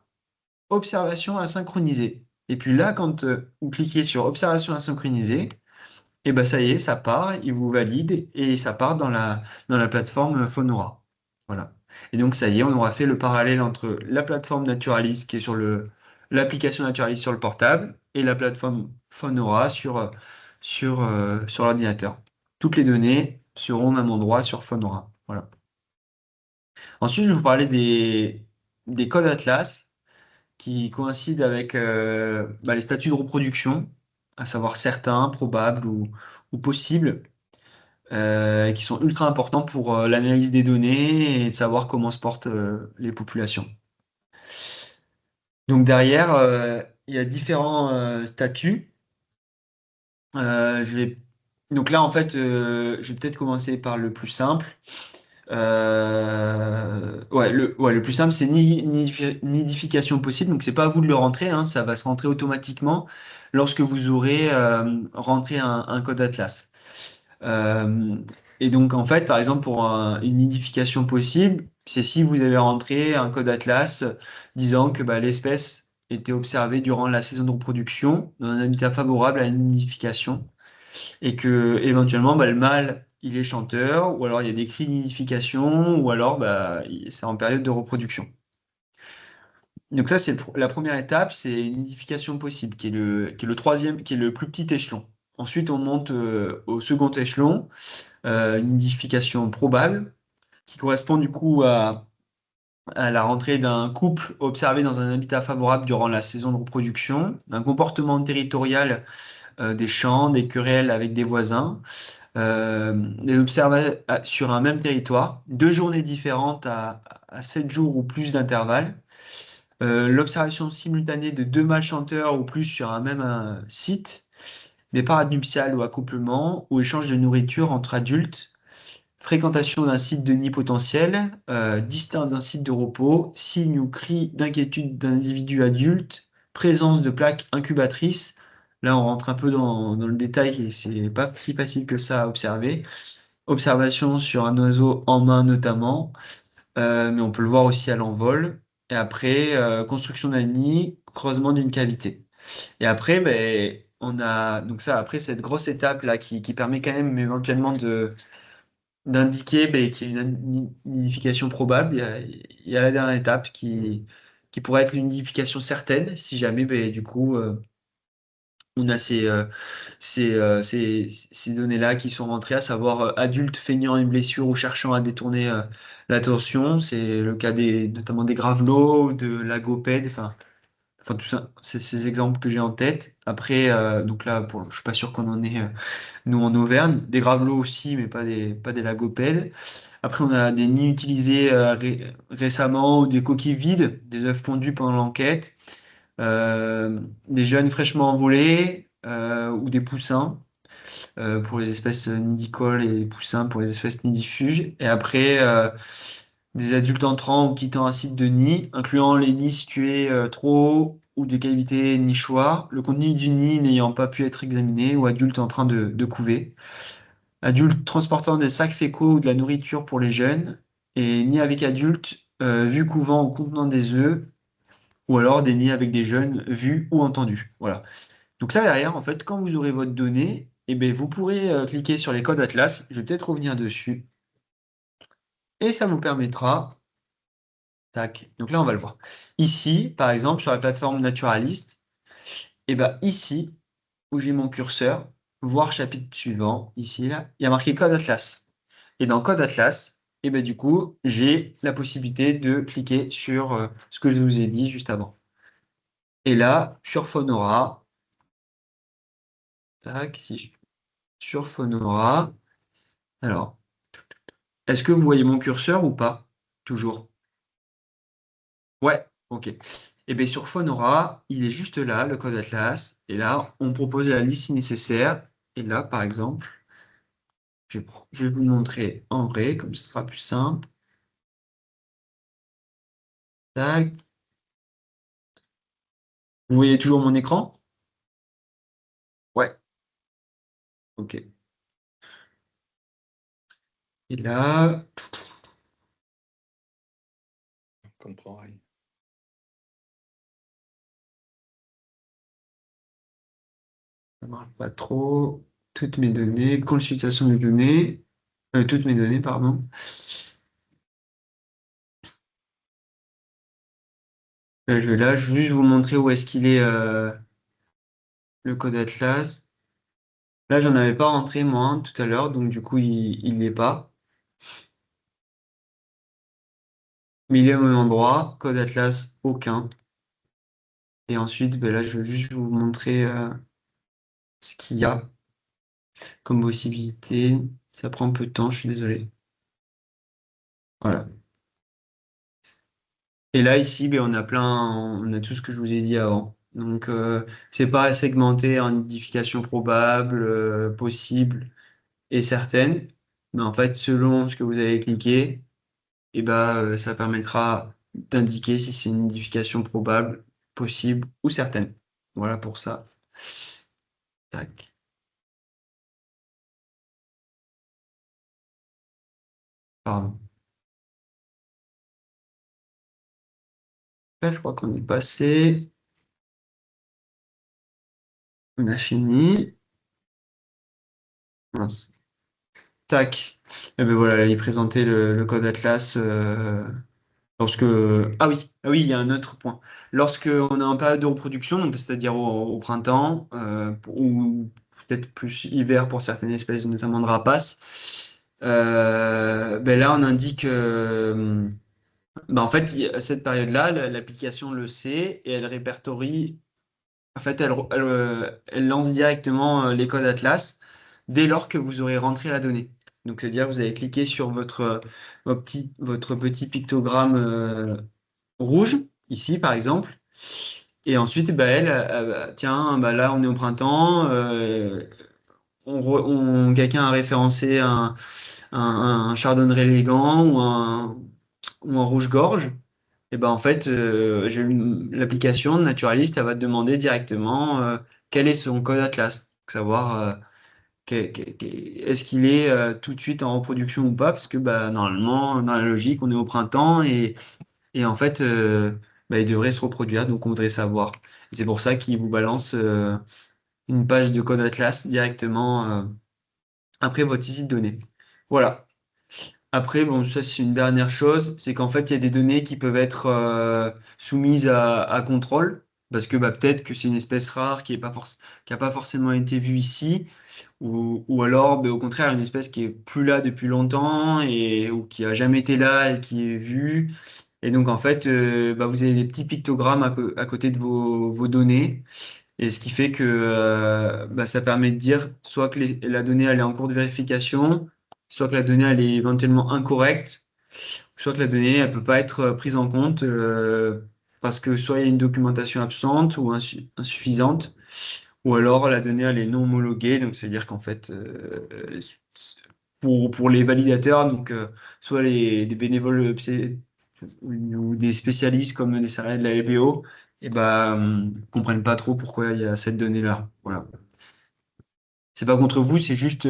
Observation asynchroniser. Et puis là, quand vous cliquez sur Observation asynchroniser, et ben ça y est, ça part, il vous valide et ça part dans la plateforme Phonora. Voilà. Et donc ça y est, on aura fait le parallèle entre la plateforme Naturalis qui est sur l'application Naturalis sur le portable et la plateforme Phonora sur l'ordinateur. Toutes les données seront au même endroit sur Phonora. Voilà. Ensuite, je vais vous parler des codes Atlas qui coïncident avec bah, les statuts de reproduction, à savoir certains, probables ou possibles, qui sont ultra importants pour l'analyse des données et de savoir comment se portent les populations. Donc derrière, il y a différents statuts. Je vais... Donc là, en fait, je vais peut-être commencer par le plus simple. Le plus simple, c'est nidification possible. Donc, c'est pas à vous de le rentrer, hein, ça va se rentrer automatiquement lorsque vous aurez rentré un code Atlas. Euh, et donc, en fait, par exemple, pour une nidification possible, c'est si vous avez rentré un code Atlas disant que bah, l'espèce était observée durant la saison de reproduction dans un habitat favorable à la nidification et que éventuellement bah, le mâle il est chanteur ou alors il y a des cris d'unification ou alors bah, c'est en période de reproduction. Donc ça c'est la première étape, c'est une nidification possible qui est le troisième, qui est le plus petit échelon. Ensuite on monte au second échelon, une nidification probable qui correspond du coup à la rentrée d'un couple observé dans un habitat favorable durant la saison de reproduction, d'un comportement territorial des champs, des querelles avec des voisins, et observé sur un même territoire, 2 journées différentes à 7 jours ou plus d'intervalle, l'observation simultanée de 2 mâles chanteurs ou plus sur un même site, des parades nuptiales ou accouplements ou échange de nourriture entre adultes, fréquentation d'un site de nid potentiel, distinct d'un site de repos, signes ou cris d'inquiétude d'un individu adulte, présence de plaques incubatrices. Là, on rentre un peu dans le détail et c'est pas si facile que ça à observer. Observation sur un oiseau en main notamment, mais on peut le voir aussi à l'envol. Et après, construction d'un nid, creusement d'une cavité. Et après, ben, on a donc ça, après cette grosse étape là qui permet quand même éventuellement d'indiquer ben, qu'il y a une nidification probable. Il y a la dernière étape qui pourrait être une nidification certaine, si jamais ben, du coup on a ces données-là qui sont rentrées, à savoir adultes feignant une blessure ou cherchant à détourner l'attention. C'est le cas notamment des gravelots, de l'agopède, enfin tout ça, c'est ces exemples que j'ai en tête. Après, donc là, je suis pas sûr qu'on en ait, nous, en Auvergne. Des gravelots aussi, mais pas des lagopèdes. Après, on a des nids utilisés récemment ou des coquilles vides, des œufs pondus pendant l'enquête, des jeunes fraîchement envolés ou des poussins pour les espèces nidicoles et des poussins pour les espèces nidifuges. Et après, des adultes entrant ou quittant un site de nid, incluant les nids situés trop haut ou des cavités nichoirs, le contenu du nid n'ayant pas pu être examiné ou adultes en train de couver. Adultes transportant des sacs fécaux ou de la nourriture pour les jeunes, et nids avec adultes vus couvant ou contenant des œufs, ou alors des nids avec des jeunes vus ou entendus. Voilà. Donc ça derrière, en fait, quand vous aurez votre donnée, eh ben, vous pourrez cliquer sur les codes Atlas. Je vais peut-être revenir dessus. Et ça nous permettra, tac, donc là on va le voir. Ici, par exemple, sur la plateforme Naturaliste, et ben ici, où j'ai mon curseur, voir chapitre suivant, ici, là, il y a marqué Code Atlas. Et dans Code Atlas, et ben du coup, j'ai la possibilité de cliquer sur ce que je vous ai dit juste avant. Et là, sur Phonora, tac, si, sur Phonora, alors, est-ce que vous voyez mon curseur ou pas? Toujours. Ouais, ok. Et bien sur Phonora, il est juste là, le code Atlas. Et là, on propose la liste si nécessaire. Et là, par exemple, je vais vous le montrer en vrai, comme ce sera plus simple. Tac. Vous voyez toujours mon écran? Ouais, ok. Et là, Comme travail. ça marche pas trop. Toutes mes données, consultation de données, toutes mes données, pardon. Je vais là juste vous montrer où est-ce qu'il est, le code Atlas. Là, j'en avais pas rentré moi tout à l'heure, donc du coup, il n'y est pas. Mais il est au même endroit, code Atlas, aucun. Et ensuite, ben là, je vais juste vous montrer ce qu'il y a comme possibilité. Ça prend un peu de temps, je suis désolé. Voilà. Et là, ici, ben, on a tout ce que je vous ai dit avant. Donc, c'est pas segmenté en nidification probable, possible et certaine. Mais en fait, selon ce que vous avez cliqué, et ben, ça permettra d'indiquer si c'est une nidification probable, possible ou certaine. Voilà pour ça. Tac. Pardon. Là, je crois qu'on est passé. On a fini. Mince. Tac. Et ben voilà, il présentait le code Atlas. Lorsque... ah oui, il y a un autre point. Lorsque on est en période de reproduction, donc c'est-à-dire au printemps, ou peut-être plus hiver pour certaines espèces, notamment de rapaces, ben là on indique, ben en fait, à cette période-là, l'application le sait et elle répertorie. En fait, elle lance directement les codes Atlas dès lors que vous aurez rentré la donnée. Donc, c'est-à-dire vous avez cliqué sur votre petit pictogramme rouge, ici par exemple, et ensuite, bah, tiens, bah, là on est au printemps, quelqu'un a référencé un chardonneret élégant ou un rouge-gorge. Et ben en fait, l'application naturaliste, elle va te demander directement quel est son code Atlas, savoir est-ce qu'il est tout de suite en reproduction ou pas, parce que bah, normalement, dans la logique, on est au printemps et en fait, bah, il devrait se reproduire, donc on voudrait savoir. Et c'est pour ça qu'il vous balance une page de code Atlas directement après votre saisie de données. Voilà. Après, bon, ça c'est une dernière chose, c'est qu'en fait, il y a des données qui peuvent être soumises à contrôle, parce que bah, peut-être que c'est une espèce rare qui a pas forcément été vue ici, ou alors, bah, au contraire, une espèce qui est plus là depuis longtemps, ou qui a jamais été là et qui est vue. Et donc, en fait, bah, vous avez des petits pictogrammes à côté de vos données, et ce qui fait que bah, ça permet de dire soit que la donnée elle est en cours de vérification, soit que la donnée elle est éventuellement incorrecte, soit que la donnée elle peut pas être prise en compte parce que soit il y a une documentation absente ou insuffisante, ou alors la donnée elle est non homologuée, donc c'est-à-dire qu'en fait pour les validateurs, donc soit des bénévoles ou des spécialistes comme des salariés de la LPO, et bah, comprennent pas trop pourquoi il y a cette donnée-là. Voilà. C'est pas contre vous, c'est juste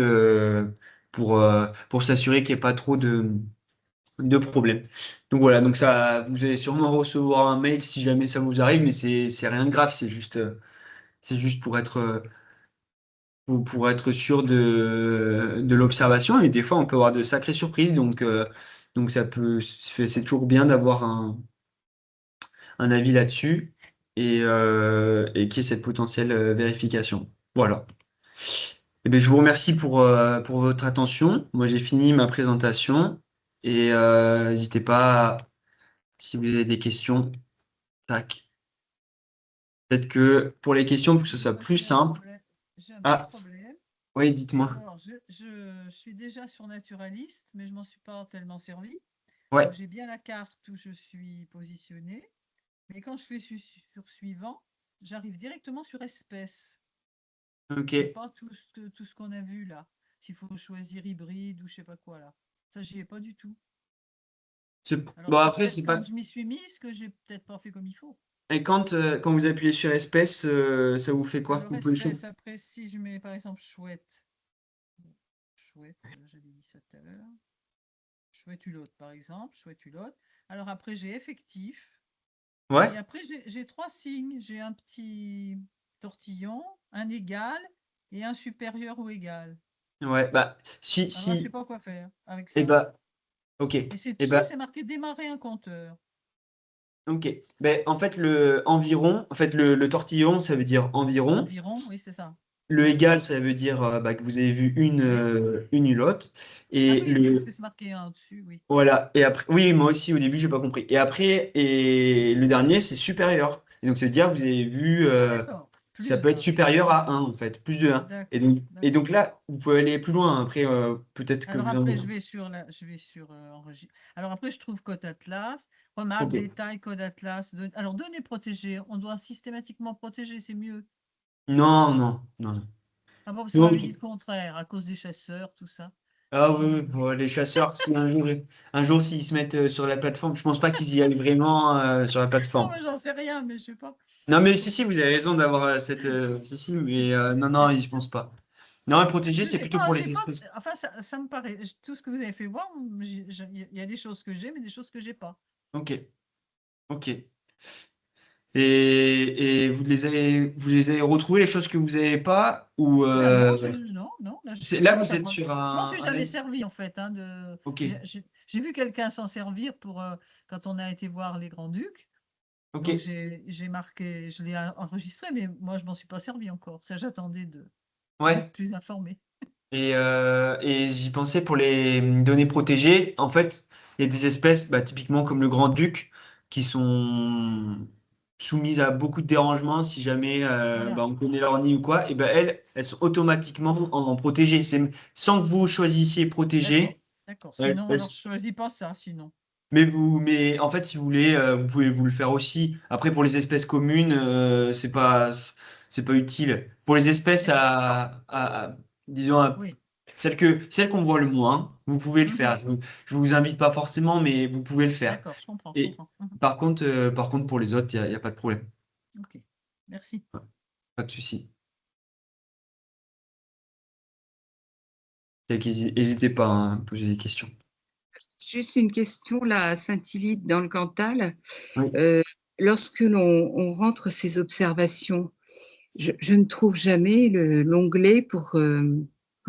pour s'assurer qu'il n'y ait pas trop de problèmes. Donc voilà, donc ça, vous allez sûrement recevoir un mail si jamais ça vous arrive, mais c'est rien de grave, c'est juste pour être pour être sûr de l'observation. Et des fois, on peut avoir de sacrées surprises. Donc c'est toujours bien d'avoir un avis là-dessus et qu'il y ait cette potentielle vérification. Voilà. Eh bien, je vous remercie pour votre attention. Moi, j'ai fini ma présentation et n'hésitez pas si vous avez des questions. Tac. Peut-être que pour les questions, pour que ce soit Moi, plus simple. j'ai un petit Ah, problème. oui, dites-moi. Alors, je suis déjà sur Naturaliste, mais je m'en suis pas tellement servi. Ouais, Donc, j'ai bien la carte où je suis positionnée. Mais quand je fais sur suivant, j'arrive directement sur espèce. ok. J'ai pas tout ce qu'on a vu là. S'il faut choisir hybride ou je sais pas quoi là. Ça, j'y ai pas du tout. Alors, Bon, c'est après, peut-être c'est pas. quand je m'y suis mise que j'ai peut-être pas fait comme il faut. Et quand vous appuyez sur espèce, ça vous fait quoi? Alors, Vous pouvez espèce, après, si je mets par exemple chouette, chouette, j'avais dit ça tout à l'heure. Chouette ulotte, par exemple, chouette ulotte. Alors après, j'ai effectif. Ouais, Et après, j'ai trois signes. J'ai un petit tortillon, un égal et un supérieur ou égal. ouais. Bah, Alors là, je sais pas quoi faire avec et ça. bah, ok. Et c'est Et dessous, bah, c'est marqué démarrer un compteur. ok. Ben, en fait, le tortillon, ça veut dire environ. Environ, oui, c'est ça. Le égal, ça veut dire bah, que vous avez vu Oui. une ulotte. Ah Et oui, oui, parce le, que c'est marqué un dessus, oui. voilà. Et après, oui, moi aussi, au début, j'ai pas compris. Et après, et le dernier, c'est supérieur. Et donc, ça veut dire que vous avez vu, Ah d'accord. ça Plus peut être un. supérieur à un en fait, plus de un. Et D'accord, donc, et d'accord. donc là, vous pouvez aller plus loin. Après, peut-être que Alors vous en. après, je vais sur Alors après, je trouve code Atlas, remarque, Ok. détail, code Atlas. Alors données protégées, on doit systématiquement protéger, c'est mieux. Non, non, non, non. Ah bon, parce qu'on Non, m'avait dit le contraire, à cause des chasseurs, tout ça. ah Ils oui, sont. oui, bon, les chasseurs, si un jour s'ils se mettent sur la plateforme, je pense pas qu'ils y aillent vraiment sur la Non, plateforme. mais j'en sais rien, mais je sais pas. Non, mais si, vous avez raison d'avoir si, mais non, non, je pense pas. Non, protéger, Parce que c'est plutôt pour j'ai les pas. espèces. Enfin, ça me paraît. Tout ce que vous avez fait voir, il y a des choses que j'ai, mais des choses que j'ai pas. Ok, ok. Et vous les avez retrouvées, les choses que vous n'avez pas, ou Ben non, non, non, là, là, non, vous êtes sur je m'en suis un jamais servi en fait. Hein, Ok, j'ai vu quelqu'un s'en servir pour quand on a été voir les Grands-Ducs. ok, Donc j'ai marqué, je l'ai enregistré, mais moi je m'en suis pas servi encore. Ça, j'attendais d'être ouais. plus informée. Et j'y pensais pour les données protégées. En fait, il y a des espèces, bah, typiquement comme le grand-duc, qui sont soumises à beaucoup de dérangements si jamais Voilà, bah, on connaît leur nid ou quoi. Et ben elles sont automatiquement en protégées. Sans que vous choisissiez d'accord, protéger. d'accord. elles- Sinon, elles- alors je choisis pas ça, sinon. mais en fait, si vous voulez, vous pouvez vous le faire aussi. Après, pour les espèces communes, c'est pas utile. Pour les espèces D'accord, disons, oui. celles qu'on voit le moins, vous pouvez le Mhm. faire. Je vous invite pas forcément, mais vous pouvez le faire. D'accord, je comprends, je Et comprends. Mhm. par contre, pour les autres, il y a pas de problème. Ok, merci. Ouais, pas de souci. N'hésitez pas hein, à poser des questions. Juste une question là, à Saint-Hylide, dans le Cantal. Oui. Euh, Lorsque l'on rentre ces observations, je ne trouve jamais l'onglet pour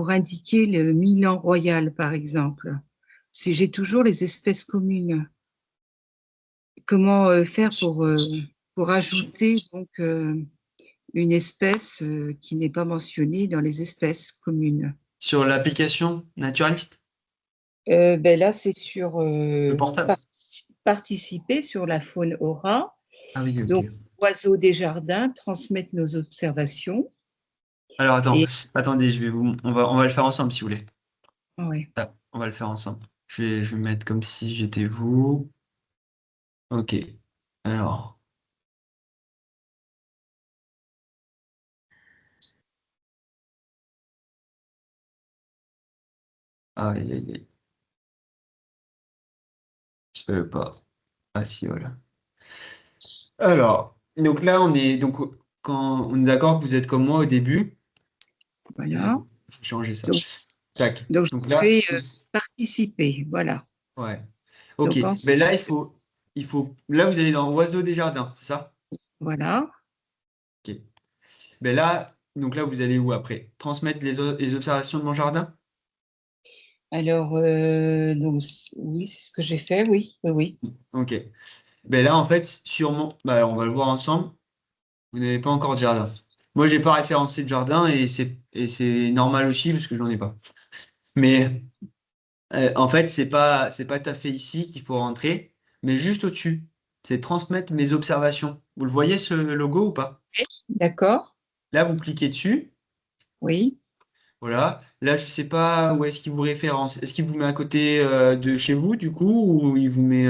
indiquer le Milan royal, par exemple. Si j'ai toujours les espèces communes. Comment faire pour ajouter donc une espèce qui n'est pas mentionnée dans les espèces communes? Sur l'application Naturaliste, Ben là, c'est sur le portable. participer sur la faune aura. Ah oui, ok. Donc, oiseaux des jardins transmettre nos observations. Alors Et attendez, on va le faire ensemble si vous voulez. ouais. Ah, on va le faire ensemble. Je vais me mettre comme si j'étais vous. Ok. Alors. Aïe, aïe, aïe. Je savais pas. Ah si, voilà. Alors, donc là, quand on est d'accord que vous êtes comme moi au début, il Voilà. faut changer ça. Donc, Tac. donc Donc je là, fais participer. Voilà. ouais. Ok. Donc Mais ensuite, là, là, vous allez dans Oiseaux des jardins, c'est ça? voilà. Ok. Mais là, Donc là, vous allez où après? Transmettre les observations de mon jardin? Alors, donc, oui, c'est ce que j'ai fait, oui, oui, oui. Ok. Ben là, en fait, sûrement, ben, on va le voir ensemble. Vous n'avez pas encore de jardin. Moi, j'ai pas référencé de jardin et c'est normal aussi parce que j'en ai pas. Mais en fait, c'est pas tout à fait ici qu'il faut rentrer, mais juste au-dessus. C'est transmettre mes observations. Vous le voyez ce logo ou pas? D'accord, Là, vous cliquez dessus. oui. Voilà. Là, je sais pas où est-ce qu'il vous référence. Est-ce qu'il vous met à côté de chez vous, du coup, ou il vous met.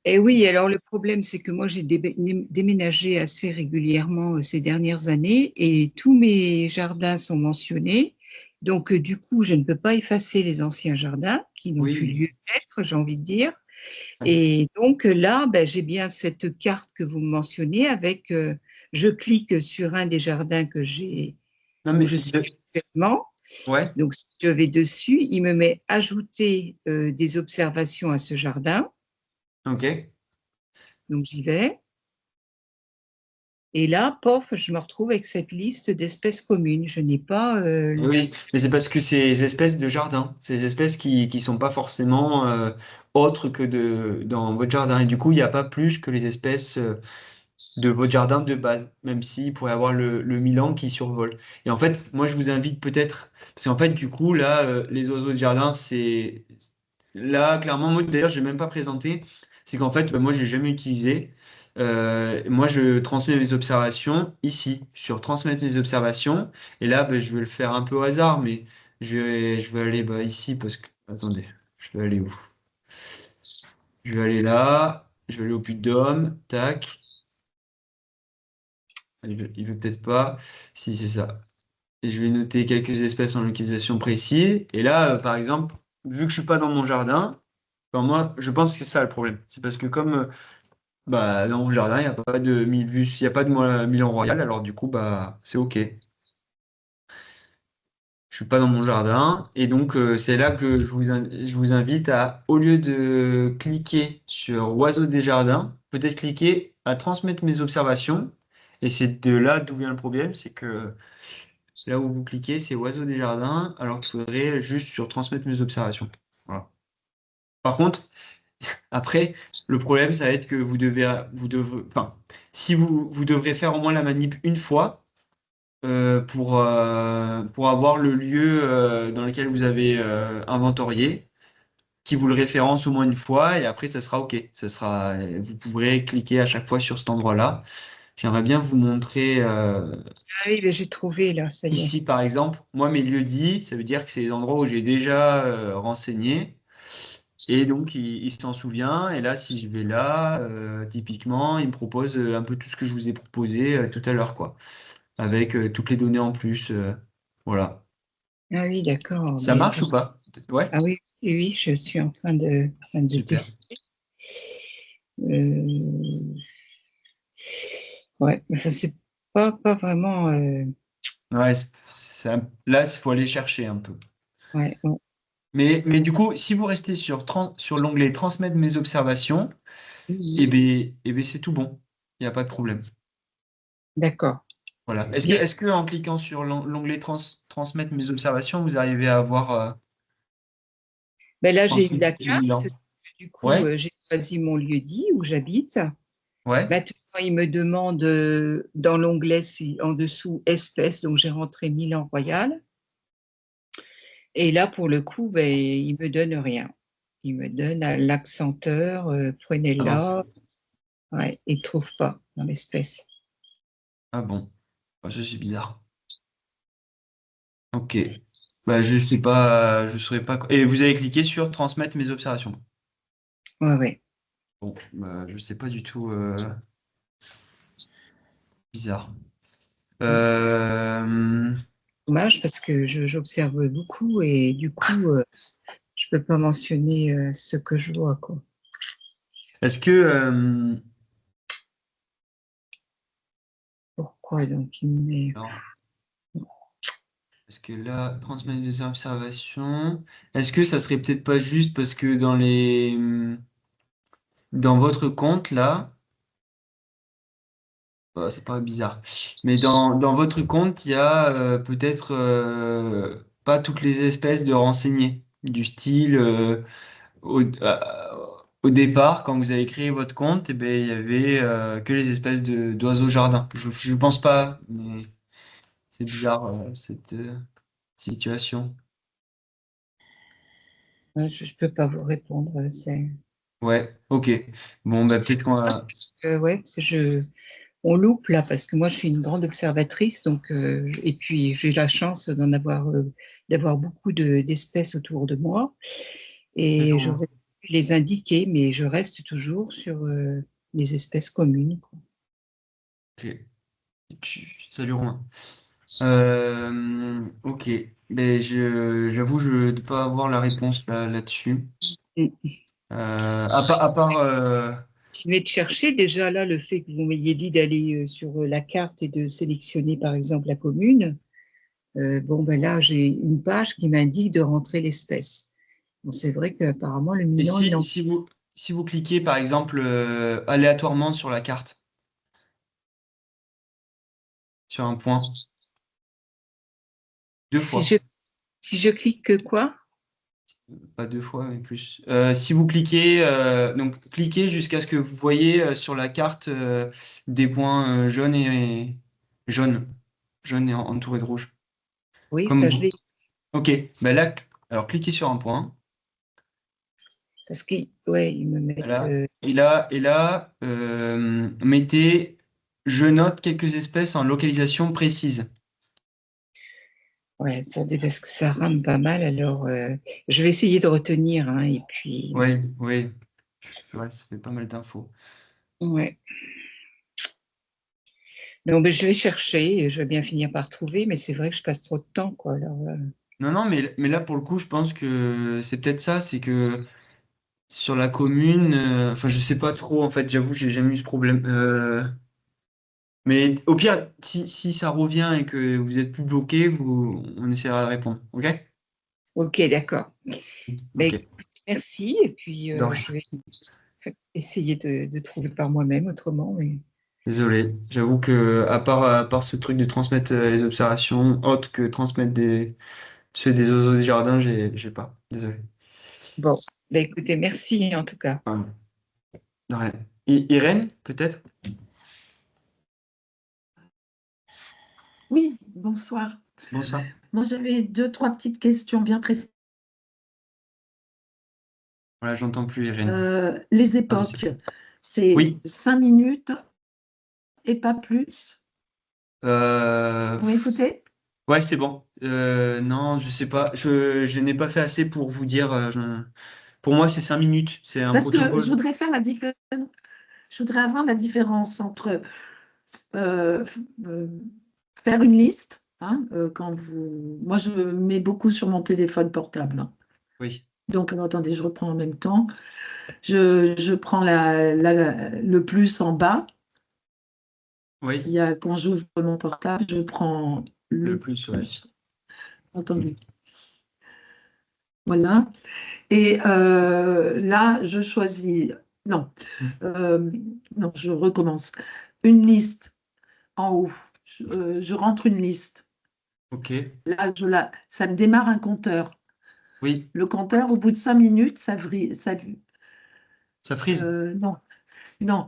Et oui, alors le problème, c'est que moi, j'ai déménagé assez régulièrement ces dernières années et tous mes jardins sont mentionnés. Donc, du coup, je ne peux pas effacer les anciens jardins qui n'ont plus Oui. lieu d'être, j'ai envie de dire. Oui. Et donc là, ben, j'ai bien cette carte que vous mentionnez avec, je clique sur un des jardins Non, où mais. je suis actuellement. Ouais. Donc, si je vais dessus, il me met ajouter des observations à ce jardin. Ok. Donc, j'y vais. Et là, pof, je me retrouve avec cette liste d'espèces communes. Je n'ai pas Oui, mais c'est parce que ces espèces de jardin, ces espèces qui sont pas forcément autres que dans votre jardin. Et du coup, il n'y a pas plus que les espèces de votre jardin de base, même s'il pourrait y avoir le milan qui survole. Et en fait, moi, je vous invite peut-être, parce qu'en fait, du coup, là, les oiseaux de jardin, c'est. Là, clairement, moi, d'ailleurs, je n'ai même pas présenté, c'est qu'en fait, moi, je l'ai jamais utilisé. Moi, je transmets mes observations ici, sur transmettre mes observations. Et là, ben, je vais le faire un peu au hasard, mais je vais aller bah, ici parce que. Attendez, je vais aller où? Je vais aller là, je vais aller au Puy-de-Dôme, tac. Il veut peut-être pas. Si, c'est ça. Et je vais noter quelques espèces en localisation précise. Et là, par exemple, vu que je suis pas dans mon jardin, enfin, moi, je pense que c'est ça le problème. C'est parce que comme bah, dans mon jardin, il n'y a pas de il y a pas de Milan Royal, alors du coup, bah, c'est OK. Je suis pas dans mon jardin. Et donc, c'est là que je vous invite à, au lieu de cliquer sur Oiseaux des jardins, peut-être cliquer à transmettre mes observations. Et c'est de là d'où vient le problème, c'est que là où vous cliquez, c'est Oiseaux des jardins, alors qu'il faudrait juste sur transmettre mes observations. Voilà. Par contre, après, le problème, ça va être que enfin, si vous devrez faire au moins la manip une fois pour avoir le lieu dans lequel vous avez inventorié, qui vous le référence au moins une fois, et après, ça sera OK. Vous pourrez cliquer à chaque fois sur cet endroit-là. J'aimerais bien vous montrer Ah oui, mais j'ai trouvé là, ça y est. ici, par exemple, moi, mes lieux dits, ça veut dire que c'est des endroits où j'ai déjà renseigné. Et donc, il s'en souvient. Et là, si je vais là, typiquement, il me propose un peu tout ce que je vous ai proposé tout à l'heure, quoi. Avec toutes les données en plus. Voilà. Ah oui, d'accord. Ça marche ou pas? Ouais, Ah oui, oui, oui, je suis en train de super. tester. Euh, ouais, enfin, c'est pas vraiment. Ouais, là, il faut aller chercher un peu. Ouais, bon, Mais du coup, si vous restez sur l'onglet Transmettre mes observations, oui, eh ben, c'est tout bon. Il n'y a pas de problème. d'accord. Voilà. Est-ce que, Bien. est-ce que en cliquant sur l'onglet Transmettre mes observations, vous arrivez à avoir Ben là, j'ai eu ensuite la le bilan? carte. Du coup, Ouais, j'ai choisi mon lieu dit où j'habite. ouais. Maintenant, il me demande dans l'onglet en dessous espèces, donc j'ai rentré Milan Royal. Et là, pour le coup, ben, il me donne rien. Il me donne à l'accenteur, Ah mince. Prunella. Ouais, il ne trouve pas dans l'espèce. Ah bon. Ah, ça, c'est bizarre. Ok. Bah, je sais pas, je saurais pas. Et vous avez cliqué sur Transmettre mes observations. Ouais, ouais. Bon, bah, je sais pas du tout. Bizarre. Euh, Dommage parce que j'observe beaucoup et du coup, je peux pas mentionner ce que je vois, quoi. Est-ce que Pourquoi donc il me met. alors, parce que là, transmettre mes observations. Est-ce que ça serait peut-être pas juste parce que dans votre compte là, Ça paraît bizarre. Mais dans votre compte, il y a peut-être pas toutes les espèces de renseignés. Du style, au départ, quand vous avez créé votre compte, eh ben, il y avait que les espèces d'oiseaux jardins. Je pense pas, mais c'est bizarre cette situation. Ouais, je ne peux pas vous répondre. Ouais, ok. Bon, bah, peut-être qu'on va. Ouais, on loupe là, parce que moi, je suis une grande observatrice, donc, et puis j'ai la chance d'avoir beaucoup d'espèces autour de moi. Et Salut, j'aurais pu les indiquer, mais je reste toujours sur les espèces communes, quoi. ok. Salut Romain. Ok. Ben, j'avoue, je ne dois pas avoir la réponse là-dessus. Mm. À part Je vais te chercher déjà là le fait que vous m'ayez dit d'aller sur la carte et de sélectionner par exemple la commune. Bon, ben là, j'ai une page qui m'indique de rentrer l'espèce. Bon, c'est vrai qu'apparemment, le et Milan, il en... si vous cliquez par exemple aléatoirement sur la carte, sur un point, deux Si fois, je clique que quoi? pas deux fois, mais plus. Si vous cliquez, donc cliquez jusqu'à ce que vous voyez sur la carte des points jaunes, jaunes et entourés de rouge. Oui, Comme ça, je vous. l'ai. Ok, ben là, alors cliquez sur un point. Parce qu'ils ouais, ils me mettent... Voilà. Et là, mettez, je note quelques espèces en localisation précise. ouais, attendez, parce que ça rame pas mal. Alors, je vais essayer de retenir, hein, et puis... Oui, oui. Ouais, ça fait pas mal d'infos. Ouais. Donc, ben, je vais chercher et je vais bien finir par trouver, mais c'est vrai que je passe trop de temps, quoi. Alors, Non, non, mais là, pour le coup, je pense que c'est peut-être ça, c'est que sur la commune, enfin, je sais pas trop, en fait, j'avoue, j'ai jamais eu ce problème. Mais au pire, si ça revient et que vous êtes plus bloqué, on essaiera de répondre. OK? ok, d'accord. Ben, OK. écoute, merci, et puis Donc, je vais essayer de trouver par moi-même autrement. Mais... désolé, j'avoue que à part ce truc de transmettre les observations, autre que transmettre des oiseaux des jardins, j'ai pas. Désolé. Bon, ben, écoutez, merci en tout cas. Ouais. De rien. Irène, peut-être? Oui, bonsoir. Bonsoir. Moi, j'avais deux, trois petites questions bien précises. Voilà, j'entends plus Irène. Les Ah, mais c'est époques, bon. c'est Oui. 5 minutes et pas plus. Euh, Vous m'écoutez? Ouais, c'est bon. Non, je sais pas. Je n'ai pas fait assez pour vous dire. Pour moi, c'est 5 minutes. C'est un Parce que je protocole. voudrais faire la différence. Je voudrais avoir la différence entre euh, euh, faire une liste, hein, quand vous. Moi, je mets beaucoup sur mon téléphone portable, hein. Oui. Donc, alors, attendez, je reprends en même temps. Je prends le plus en bas. Oui. Quand j'ouvre mon portable, je prends Le le plus, ouais. plus. Entendu. Voilà. Et là, je choisis. Non, euh, non, je recommence. Une liste en haut. Je rentre une liste. Ok. Là, ça me démarre un compteur. Oui. Le compteur, au bout de 5 minutes, Ça frise. non, non.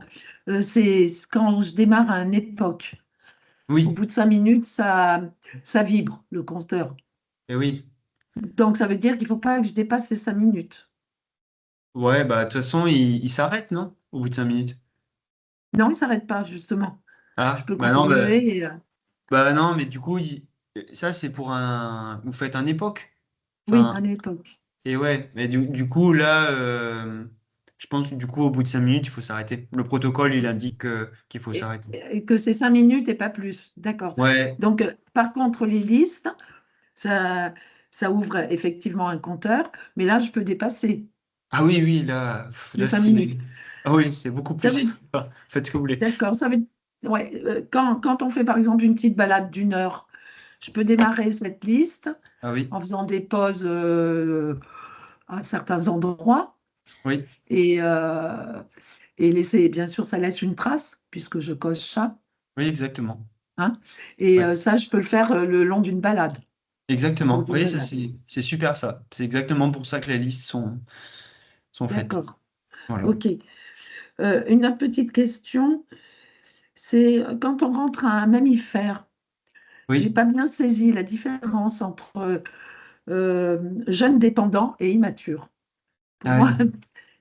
C'est quand je démarre à une époque. Au Oui. bout de 5 minutes, ça vibre, le compteur. Et oui. Donc, ça veut dire qu'il ne faut pas que je dépasse ces 5 minutes. Ouais, bah, de toute façon, il s'arrête, non? Au bout de 5 minutes. Non, il ne s'arrête pas, justement. Je Ah, peux bah non, bah, continuer. bah non, mais du coup, ça, c'est pour vous faites un époque. Oui, Enfin, à une époque. et ouais, mais du coup, là, je pense que du coup, au bout de 5 minutes, il faut s'arrêter. Le protocole, il indique qu'il faut s'arrêter. Et que c'est 5 minutes et pas plus. D'accord. Ouais. Donc, par contre, les listes, ça, ça ouvre effectivement un compteur, mais là, je peux dépasser Ah oui, oui, là, les là, cinq c'est. minutes. Ah oui, c'est beaucoup Ça plus. veut, Enfin, faites ce que vous voulez. d'accord. Ouais, quand on fait, par exemple, une petite balade d'1 heure, je peux démarrer cette liste Ah oui, en faisant des pauses à certains endroits. oui, Et laisser, bien sûr, ça laisse une trace, puisque je coche ça. Oui, exactement. hein. Et Ouais. ça, je peux le faire le long d'une balade. Exactement. D'une Oui, ça, balade. c'est super ça. C'est exactement pour ça que les listes sont faites. D'accord. Voilà. OK. Une autre petite question, c'est quand on rentre à un mammifère, j'ai Oui. pas bien saisi la différence entre jeune dépendant et immature. Pour Ah moi, oui.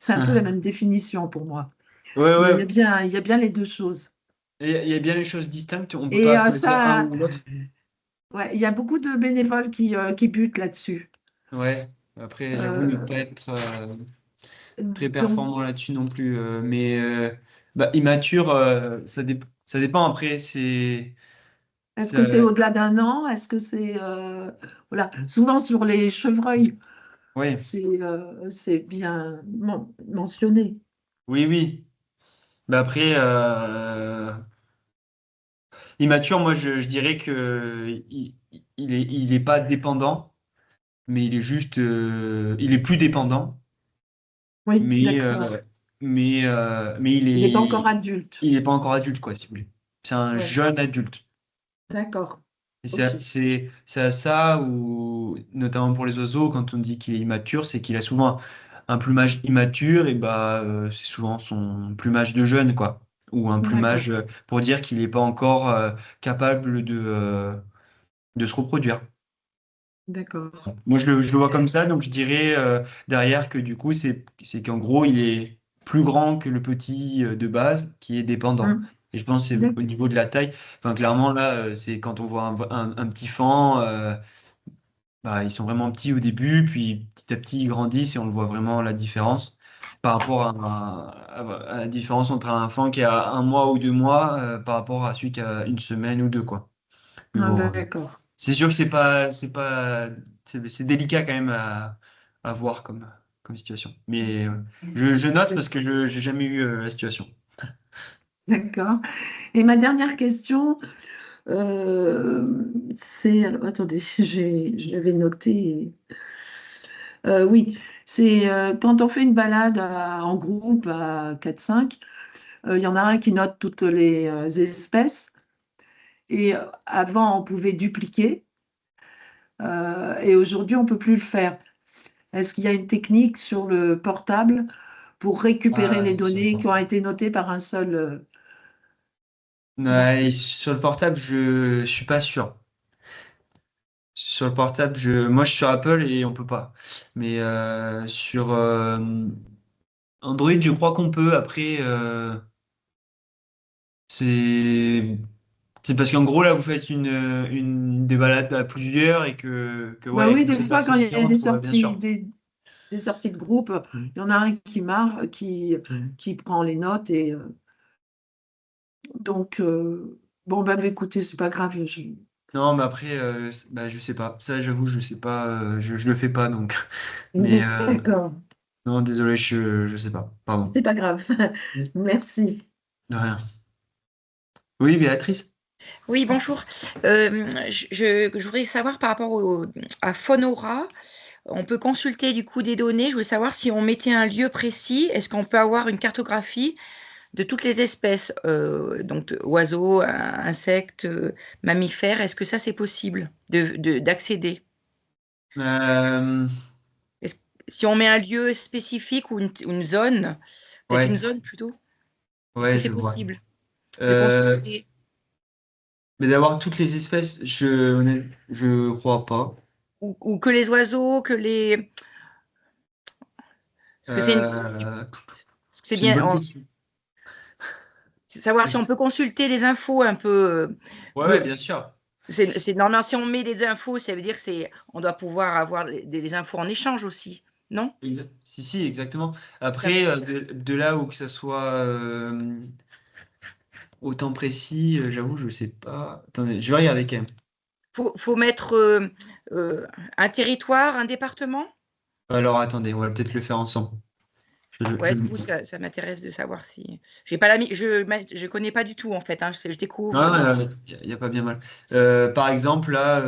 c'est un peu la même définition pour moi. Ouais, Il y ouais. a bien, il y a bien les deux choses. Il y a bien les choses distinctes. On peut Et pas choisir un ça, ou l'autre. ouais, il y a beaucoup de bénévoles qui butent là-dessus. Ouais. Après, j'avoue ne pas Euh, être très donc, performant là-dessus non plus. Mais bah, immature, ça dépend. Après, est-ce que c'est ça- au-delà d'un an? Est-ce que c'est voilà. Souvent sur les chevreuils, ouais. c'est bien mentionné. Oui, oui. Bah après, immature, moi, je dirais que il est pas dépendant, mais il est plus dépendant, Oui, mais, d'accord. mais Il n'est pas encore adulte. il est pas encore adulte, quoi, si vous voulez. C'est un Oui, jeune adulte. d'accord. Et Ok. c'est à ça où, notamment pour les oiseaux, quand on dit qu'il est immature, c'est qu'il a souvent un plumage immature, et bah, c'est souvent son plumage de jeune, quoi. Ou un D'accord. plumage pour dire qu'il n'est pas encore capable de se reproduire. D'accord. Moi, je le vois comme ça, donc je dirais derrière que du coup, c'est qu'en gros, il est plus grand que le petit de base qui est dépendant. Hum, Et je pense que c'est au d'ac- niveau de la taille. Enfin, clairement, là, c'est quand on voit un petit faon, bah, ils sont vraiment petits au début, puis petit à petit, ils grandissent et on le voit vraiment la différence par rapport à la différence entre un enfant qui a 1 mois ou 2 mois par rapport à celui qui a une semaine ou deux, quoi. Mais ah, bon, d'accord. c'est sûr que c'est délicat quand même à voir comme situation. Mais je note parce que je j'ai jamais eu la situation. D'accord. Et ma dernière question, c'est, alors, attendez, je l'avais noté. Oui, c'est quand on fait une balade en groupe à 4-5, il y en a un qui note toutes les espèces. Et avant, on pouvait dupliquer. Et aujourd'hui, on ne peut plus le faire. Est-ce qu'il y a une technique sur le portable pour récupérer les Ah, sur le données qui ont portable. été notées par un seul... non. Ouais, et sur le portable, je suis pas sûr. Sur le portable, moi je suis sur Apple et on peut pas. Mais sur Android, je crois qu'on peut. Après, c'est c'est parce qu'en gros là, vous faites des balades à plusieurs et que ouais, Bah avec oui, une des seule fois, quand personne il qui y a des rentre, ouais, bien sorties, sûr. des sorties de groupe, Mm. il y en a un qui marre, Mm. qui prend les notes. Et donc, bon, ben écoutez, c'est pas grave. Non, mais après, bah, je sais pas. Ça, j'avoue, je sais pas. Je le fais pas donc. Mais D'accord, non, désolé, je sais pas. Pardon. c'est pas grave. Merci. De rien. Oui, Béatrice? Oui, bonjour. Je voudrais savoir par rapport à Fonora, on peut consulter du coup des données. Je voulais savoir si on mettait un lieu précis, est-ce qu'on peut avoir une cartographie de toutes les espèces, donc oiseaux, insectes, mammifères. Est-ce que ça c'est possible d'accéder? Euh, Est-ce- Si on met un lieu spécifique ou une zone, peut-être une ouais, zone plutôt, est-ce que ouais, c'est je vois. possible de Euh, consulter? mais d'avoir toutes les espèces, je crois pas. Ou que les oiseaux, que les... Parce que Euh, c'est c'est une bien, bonne question. c'est savoir si on peut consulter des infos un peu. Ouais, ouais, glo- bien sûr. c'est normal, si on met des infos, ça veut dire que on doit pouvoir avoir des infos en échange aussi, non? Si, si, exactement. Ça veut- Après, de là où que ça soit autant précis, j'avoue, je sais pas. Attendez, je vais regarder quand même. faut mettre un territoire, un département? Alors, attendez, on va peut-être le faire ensemble. Ouais, du coup, ça m'intéresse de savoir si. J'ai pas je connais pas du tout en fait, hein, je découvre, donc. Ah, il y a pas bien mal. Par exemple, là,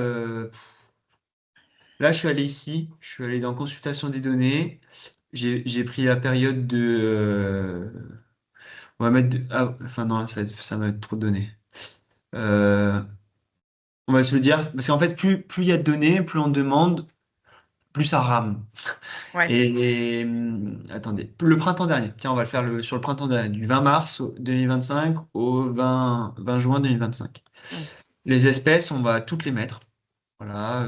là, je suis allé ici, je suis allé dans consultation des données. J'ai pris la période on va mettre. Ah, enfin, non, ça va être trop de données. Euh, on va se le dire, parce qu'en fait, plus il y a de données, plus on demande, plus ça rame. Ouais. Attendez, le printemps dernier, tiens, on va le faire sur le printemps dernier, du 20 mars 2025 au 20 juin 2025. Mm. Les espèces, on va toutes les mettre. Voilà,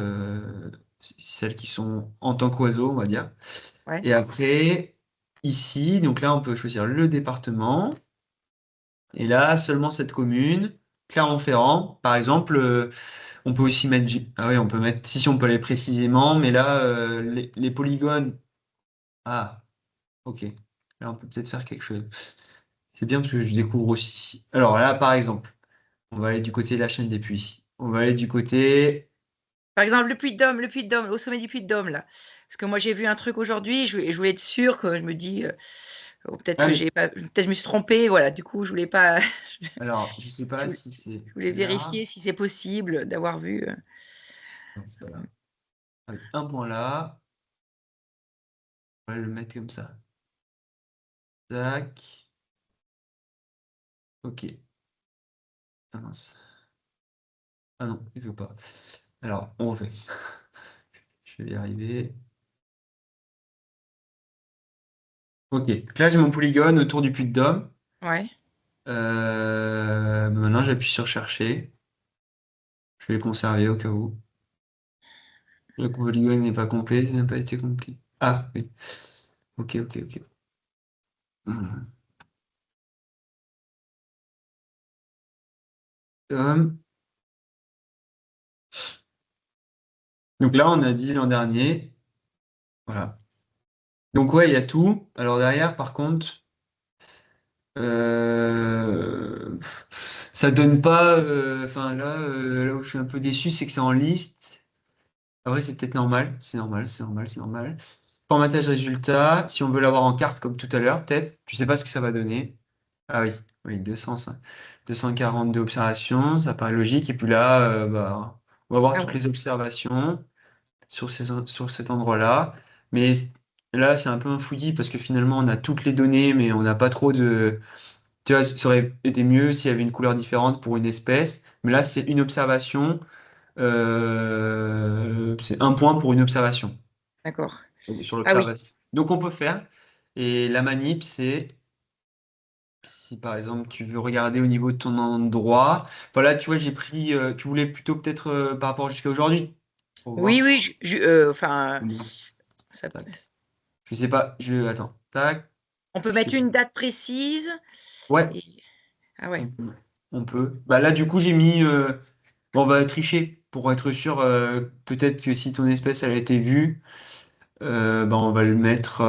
celles qui sont en tant qu'oiseaux, on va dire. Ouais. Et après, ici, donc là, on peut choisir le département. Et là, seulement cette commune, Clermont-Ferrand, par exemple, on peut aussi mettre, ah oui, on peut mettre, si on peut aller précisément, mais là, les polygones, ah, ok. Là, on peut peut-être faire quelque chose. C'est bien parce que je découvre aussi. Alors là, par exemple, on va aller du côté de la chaîne des puits. On va aller du côté. Par exemple, le Puy de Dôme, au sommet du Puy de Dôme, là. Parce que moi, j'ai vu un truc aujourd'hui, je voulais être sûre que je me dis, oh, peut-être Ah, que j'ai pas, peut-être je me suis trompée, voilà. Du coup, je voulais pas, alors, je sais je pas voulais, si c'est je voulais là. vérifier si c'est possible d'avoir vu. Non, c'est pas là. Avec un point là, on va le mettre comme ça. Tac. Ok. Ah mince. Ah non, il veut pas. Alors, on refait. Je vais y arriver. Ok. Donc là, j'ai mon polygone autour du puits de Dôme. Ouais. Maintenant, j'appuie sur chercher. Je vais le conserver au cas où. Le polygone n'est pas complet, il n'a pas été complet. Ah, oui. Ok, ok, ok. Hmm. Dôme. Donc là, on a dit l'an dernier. Voilà. Donc ouais, il y a tout. Alors derrière, par contre, euh, ça donne pas. Enfin là, là où je suis un peu déçu, c'est que c'est en liste. Après, c'est peut-être normal. C'est normal, c'est normal, c'est normal. Formatage résultat. Si on veut l'avoir en carte comme tout à l'heure, peut-être. Je sais pas ce que ça va donner. Ah oui, oui, 205, 242 observations, ça paraît logique. Et puis là, bah, on va voir Ah toutes ouais. les observations sur cet endroit-là. Mais là, c'est un peu un fouillis parce que finalement, on a toutes les données, mais on n'a pas trop de. Tu vois, ça aurait été mieux s'il y avait une couleur différente pour une espèce. Mais là, c'est une observation. C'est un point pour une observation D'accord. sur Ah oui. l'observation. Donc, on peut faire. Et la manip, c'est. Si par exemple tu veux regarder au niveau de ton endroit, voilà, tu vois, j'ai pris, tu voulais plutôt peut-être par rapport jusqu'à aujourd'hui, pour Oui, voir. oui. Enfin, Comment. ça, Tac. Je sais pas, attends, tac, on peut je sais mettre pas. une date précise. Ouais, Et... Ah ouais. on peut. On peut. Bah là, du coup, j'ai mis, bon, on va tricher pour être sûr, peut-être que si ton espèce elle a été vue, bah, on va le mettre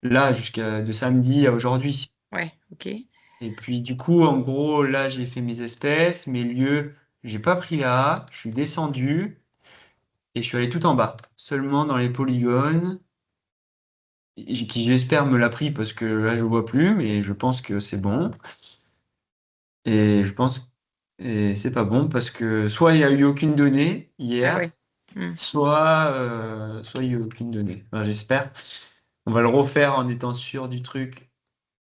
là jusqu'à de samedi à aujourd'hui. Ouais. Ok. Et puis du coup, en gros, là, j'ai fait mes espèces, mes lieux, j'ai pas pris là, je suis descendu et je suis allé tout en bas, seulement dans les polygones, qui j'espère me l'a pris parce que là, je vois plus, mais je pense que c'est bon. Et je pense et c'est pas bon parce que soit il n'y a eu aucune donnée Ah hier, ouais. Hmm. soit il n'y a eu aucune donnée. Enfin, j'espère. On va le refaire en étant sûr du truc,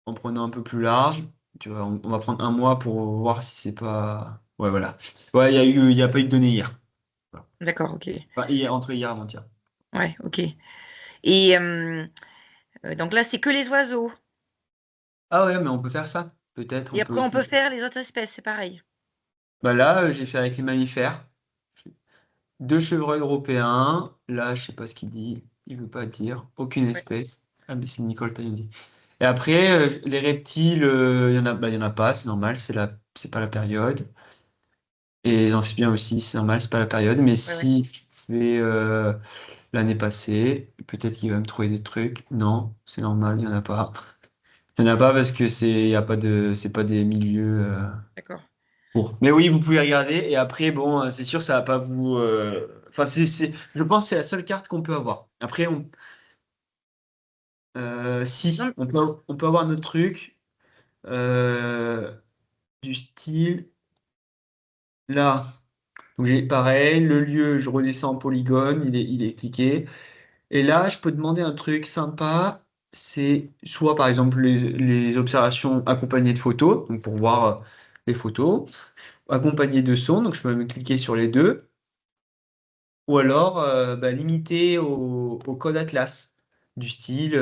en prenant un peu plus large. Tu vois, on va prendre un mois pour voir si c'est pas. Ouais, voilà. Ouais, il y a pas eu de données hier. Voilà. D'accord. Ok. Enfin, hier, entre hier et avant-hier. Ouais. Ok. Et donc là, c'est que les oiseaux. Ah ouais, mais on peut faire ça. Peut-être, on Et peut après, on peut aussi. faire les autres espèces. C'est pareil. Bah là, j'ai fait avec les mammifères. Deux chevreuils européens. Là, je sais pas ce qu'il dit. Il veut pas dire. Aucune Ouais. espèce. Ah, mais c'est Nicole dit. Et après, les reptiles, il y en a pas, c'est normal, c'est pas la période. Et les amphibiens aussi, c'est normal, c'est pas la période. Mais Ouais. Ouais. si je fais l'année passée, peut-être qu'il va me trouver des trucs. Non, c'est normal, il y en a pas. Il y en a pas parce que y a pas c'est pas des milieux D'accord. courts. Mais oui, vous pouvez regarder. Et après, bon, c'est sûr, ça va pas vous. Enfin, je pense que c'est la seule carte qu'on peut avoir. Après, si, Non, on peut avoir notre truc euh, du style là. Donc j'ai pareil, le lieu, je redescends en polygone, il est cliqué. Et là, je peux demander un truc sympa, c'est soit par exemple les observations accompagnées de photos, donc pour voir les photos, accompagné de son, donc je peux même cliquer sur les deux, ou alors limiter au code Atlas, du style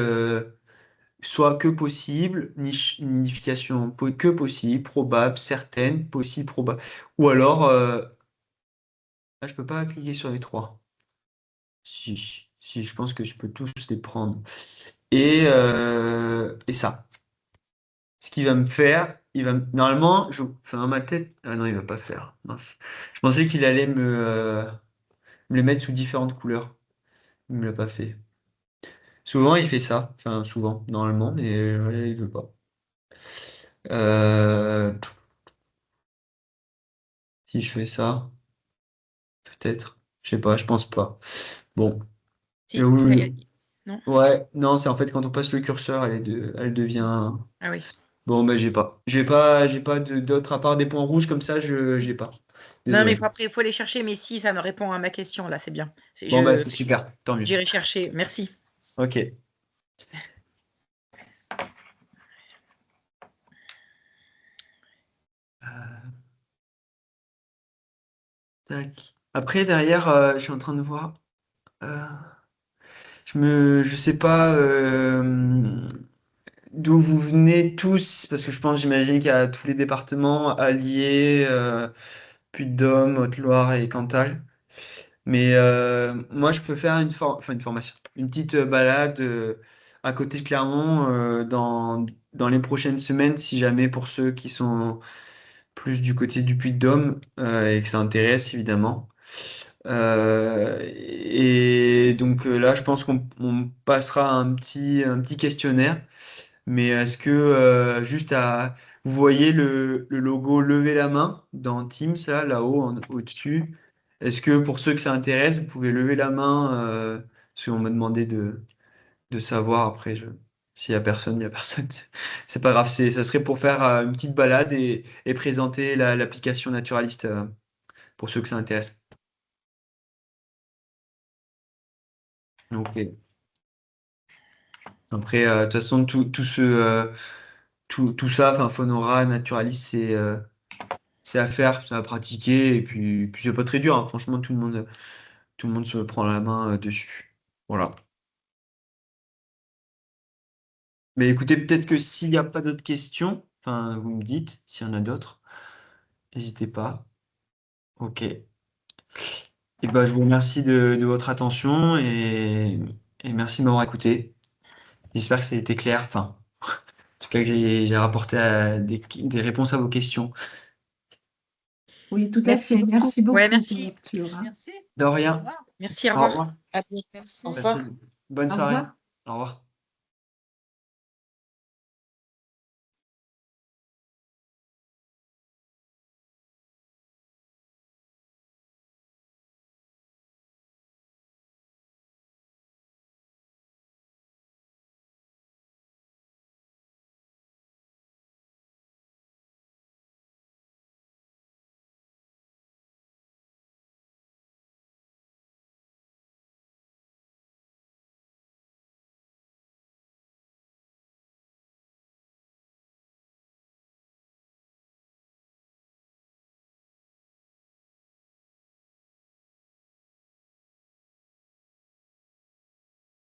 soit que possible, nidification que possible, probable, certaine, possible, probable, ou alors, là je peux pas cliquer sur les trois. Si, je pense que je peux tous les prendre. Et ça. Ce qu'il va me faire, normalement, enfin, dans ma tête, ah non, il va pas faire. Mince. Je pensais qu'il allait me les mettre sous différentes couleurs. Il me l'a pas fait. Souvent, il fait ça. Enfin, souvent, normalement, mais il veut pas. Euh, Si je fais ça, peut-être. Je sais pas, je pense pas. Bon. Si, Oui. non? Ouais, non, c'est en fait quand on passe le curseur, elle devient. Ah oui. Bon, bah, j'ai pas. J'ai pas d'autres à part des points rouges comme ça, j'ai pas. Non, mais Désolé. après, il faut aller chercher. Mais si, ça me répond à ma question, là, c'est bien. Bon, bah, c'est super. Tant mieux. J'irai chercher. Merci. Ok. Tac. Après, derrière, je suis en train de voir. euh, je sais pas d'où vous venez tous, parce que j'imagine qu'il y a tous les départements alliés, Puy-de-Dôme, Haute-Loire et Cantal. Mais moi, je peux faire une formation, une petite balade à côté de Clermont dans les prochaines semaines, si jamais pour ceux qui sont plus du côté du Puy-de-Dôme et que ça intéresse évidemment. Et donc là, je pense qu'on passera un petit questionnaire. Mais est-ce que vous voyez le logo lever la main dans Teams, là-haut, au-dessus? Est-ce que pour ceux que ça intéresse, vous pouvez lever la main parce qu'on m'a demandé de savoir après. S'il y a personne, il y a personne. C'est pas grave. Ça serait pour faire une petite balade et présenter l'application Naturaliste pour ceux que ça intéresse. Ok. Après, de toute façon, tout ça, enfin, Fonora, Naturaliste, c'est à faire, c'est à pratiquer, et puis c'est pas très dur, hein. Franchement, tout le monde se prend la main dessus. Voilà. Mais écoutez, peut-être que s'il n'y a pas d'autres questions, enfin, vous me dites s'il y en a d'autres, n'hésitez pas. Ok. Et ben, je vous remercie de votre attention et merci de m'avoir écouté. J'espère que ça a été clair. Enfin, en tout cas, que j'ai rapporté des réponses à vos questions. Oui, tout à Merci fait. beaucoup. Merci beaucoup Ouais, pour merci. lecture, hein. Merci. De Au rien. revoir. Merci, au Au revoir. revoir. Merci. Bonne Au soirée. revoir. Au revoir.